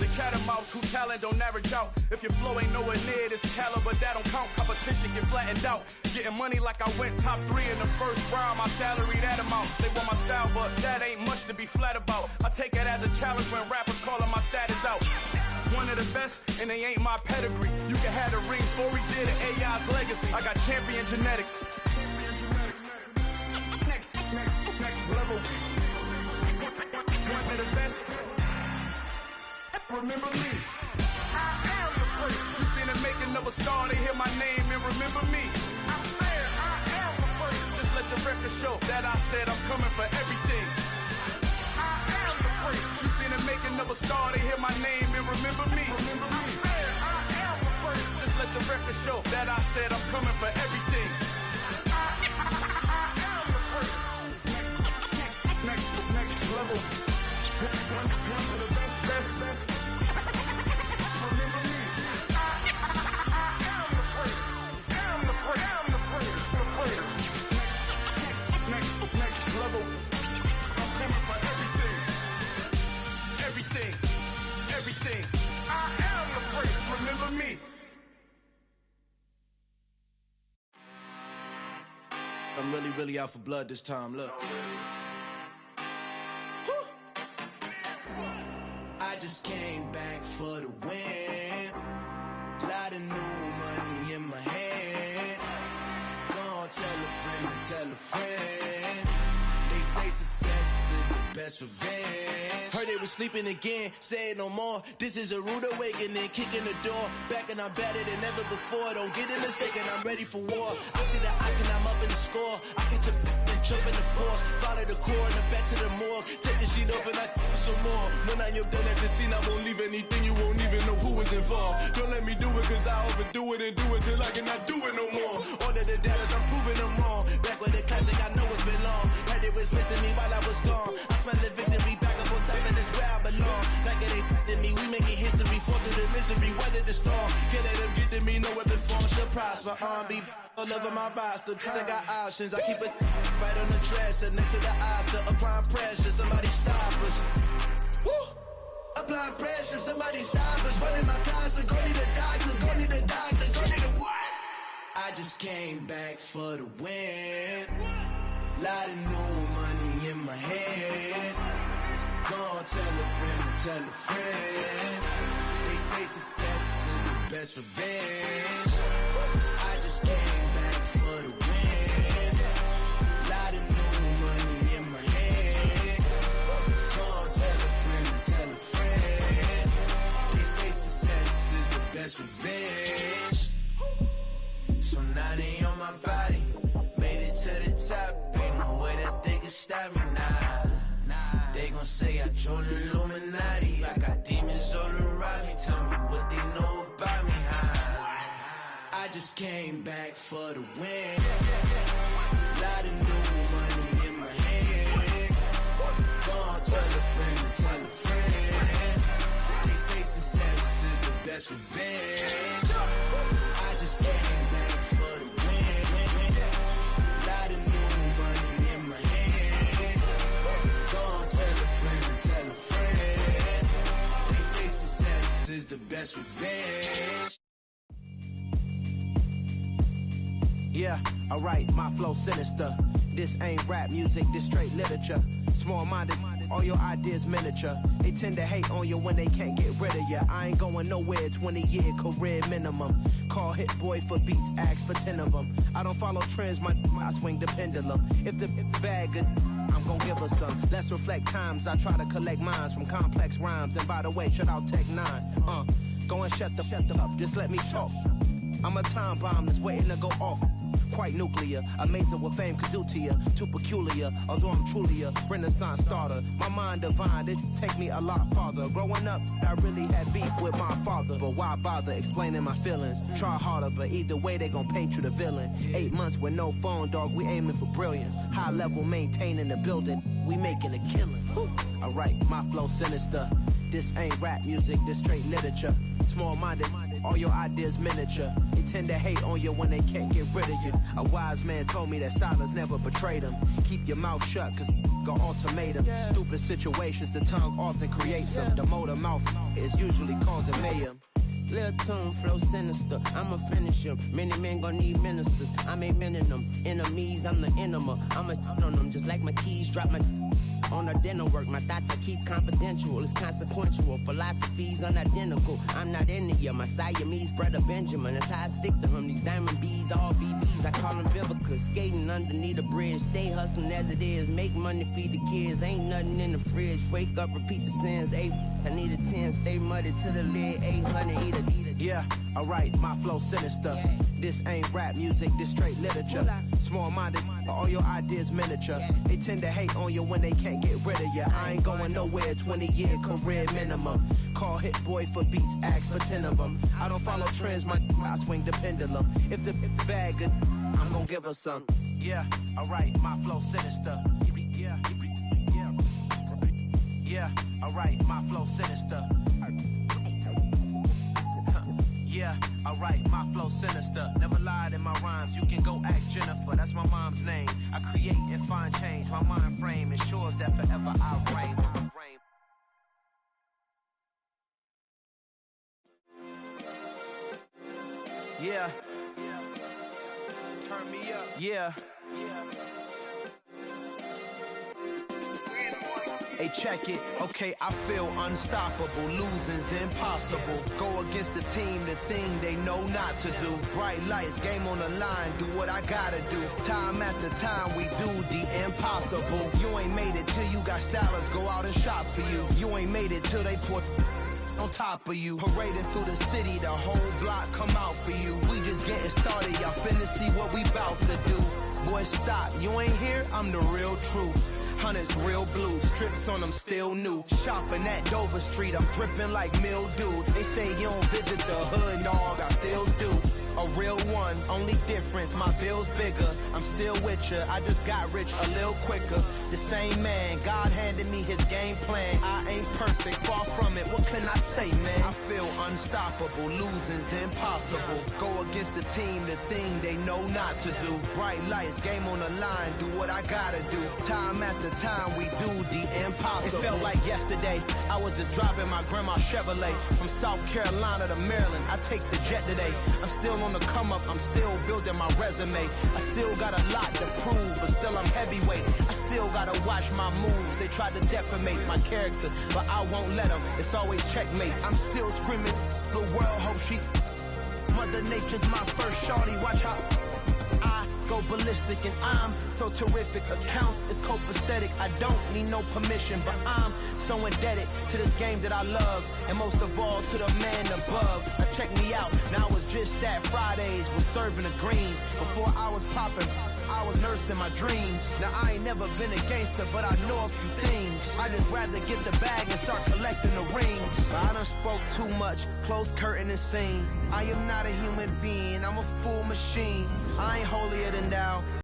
The catamounts who talent don't average out. If your flow ain't nowhere near this caliber, that don't count. Competition get flattened out. Getting money like I went top 3 in the first round. My salary that amount. They want my style, but that ain't much to be flat about. I take it as a challenge when rappers calling my status out. One of the best, and they ain't my pedigree. You can have the rings, or we did it, AI's legacy. I got champion genetics. Next level. One of the best. Remember me. I am the place. You seen the making of a star, they hear my name and remember me. I said I am the place. Just let the record show that I said I'm coming for everything. I am the place. You seen the making of a star, they hear my name and remember me. Remember me. I said I am the place. Just let the record show that I said I'm coming for everything. I am the place. Next level. One of the best. Everything. I am the place. Remember me. I'm really out for blood this time. Look. I just came back for the win. Lot of new money in my hand. Gonna tell a friend. They say success is the best revenge. Heard they was sleeping again, say it no more. This is a rude awakening, kicking the door. Back and I'm better than ever before. Don't get it mistaken, I'm ready for war. I see the option, I'm up in the score. I get to and jump in the Porsche. Follow the core and the back to the morgue. Take the sheet off and I some more. When I am done at the scene, I won't leave anything. You won't even know who was involved. Don't let me do it, cause I overdo it and do it till I cannot do it no more. All of the doubters, I'm proving them wrong. Back with the classic, I know it's been long. Heard they was missing me while I was gone. I smell the victory back up on top, and it's where I belong. Like it ain't to me, we making history. Fall through the misery, weather the storm. Can't let them get to me, no weapon form shall prosper. Be all over my roster. I got options, I keep it right on the dresser. Next to the Oscar, applying pressure. Somebody stop us. Woo! Applying pressure, somebody stop us. Running my closet, go need a doctor, go need a doctor, go need a what? I just came back for the win. Lot of new money in my hand. Gonna tell a friend. They say success is the best revenge. I just came back for the win. Lot of new money in my hand. Gonna tell a friend. They say success is the best revenge. So now they on my body. Made it to the top, ain't no way that they can stop me now. They gon' say I joined the Illuminati. I got demons all around me, tell me what they know about me, I just came back for the win. Lot of new money in my hand. Gonna tell a friend. They say success is the best revenge. I just came back for the win. Lot of new money in my hand. Gonna tell a friend. They say success is the best revenge. Yeah, alright, my flow sinister. This ain't rap music, this straight literature. Small-minded, all your ideas miniature. They tend to hate on you when they can't get rid of you. I ain't going nowhere, 20-year career minimum. Call Hit Boy for beats, ask for 10 of them. I don't follow trends, I swing the pendulum. If the bag good, I'm gon' give her some. Let's reflect times, I try to collect minds from complex rhymes. And by the way, shout out Tech 9. Go and shut the up, just let me talk. I'm a time bomb that's waiting to go off. quite nuclear. Amazing what fame could do to you, too peculiar. Although I'm truly a Renaissance starter, my mind divine, it take me a lot farther. Growing up, I really had beef with my father, but why bother explaining my feelings? Try harder, but either way they gon' paint you the villain. 8 months with no phone, dog, we aiming for brilliance. High level maintaining the building, we making a killing. Alright, my flow sinister. This ain't rap music, this straight literature. Small-minded, all your ideas miniature. They tend to hate on you when they can't get rid of you. A wise man told me that silence never betrayed him. Keep your mouth shut, cause got ultimatums. Stupid situations, the tongue often creates them. The motor mouth is usually causing mayhem. Lil' tune, flow sinister, I'ma finish him. Many men gon' need ministers, I'm a men in them. Enemies, I'm the enema, I'm a on them. Just like my keys, drop my on a dinner work. My thoughts I keep confidential, it's consequential. Philosophies unidentical, I'm not into you. My Siamese brother Benjamin, that's how I stick to him. These diamond bees, all BBs, I call them Vivica. Skating underneath the bridge, stay hustling as it is. Make money, feed the kids, ain't nothing in the fridge. Wake up, repeat the sins, I need a 10, stay muddy to the lid, 800, eat a. Yeah, alright, my flow sinister. This ain't rap music, this straight literature. Small-minded, all your ideas miniature. They tend to hate on you when they can't get rid of you. I ain't going nowhere, 20-year career minimum. Call Hit Boy for beats, ask for 10 of them. I don't follow trends, I swing the pendulum. If the bag good, I'm gonna give her some. Yeah, alright, my flow sinister. Yeah, alright, my flow sinister. Yeah, alright, my flow sinister. Never lied in my rhymes, you can go ask Jennifer. That's my mom's name. I create and find change. My mind frame ensures that forever I reign. Yeah. Turn me up. Yeah. Hey, check it, okay, I feel unstoppable, losing's impossible. Go against the team, the thing they know not to do. Bright lights, game on the line, do what I gotta do. Time after time, we do the impossible. You ain't made it till you got stylists go out and shop for you. You ain't made it till they put on top of you. Parading through the city, the whole block come out for you. We just getting started, y'all finna see what we bout to do. Boy, stop, you ain't here, I'm the real truth. Hundreds real blue, strips on them still new. Shopping at Dover Street, I'm dripping like mildew. They say you don't visit the hood, dog, I still do. A real one, only difference, my bill's bigger. I'm still with ya, I just got rich a little quicker. The same man, God handed me his game plan. I ain't perfect, far from it, what can I say, man? I feel unstoppable, losing's impossible. Go against the team, the thing they know not to do. Bright lights, game on the line, do what I gotta do. Time after time, we do the impossible. It felt like yesterday, I was just driving my grandma's Chevrolet from South Carolina to Maryland. I take the jet today. I'm still on the come up, I'm still building my resume. I still got a lot to prove, but still I'm heavyweight. I still gotta watch my moves. They tried to defamate my character, but I won't let them. It's always checkmate. I'm still screaming, the world hope she. Mother Nature's my first shorty. Watch how I go ballistic, and I'm so terrific. Accounts is copacetic. I don't need no permission, but I'm so indebted to this game that I love, and most of all to the man above. Now check me out, now it's just that Fridays was serving the greens. Before I was popping, I was nursing my dreams. Now I ain't never been a gangster, but I know a few things. I just rather get the bag and start collecting the rings. But I done spoke too much, close curtain and scene. I am not a human being, I'm a full machine. I ain't holier than thou.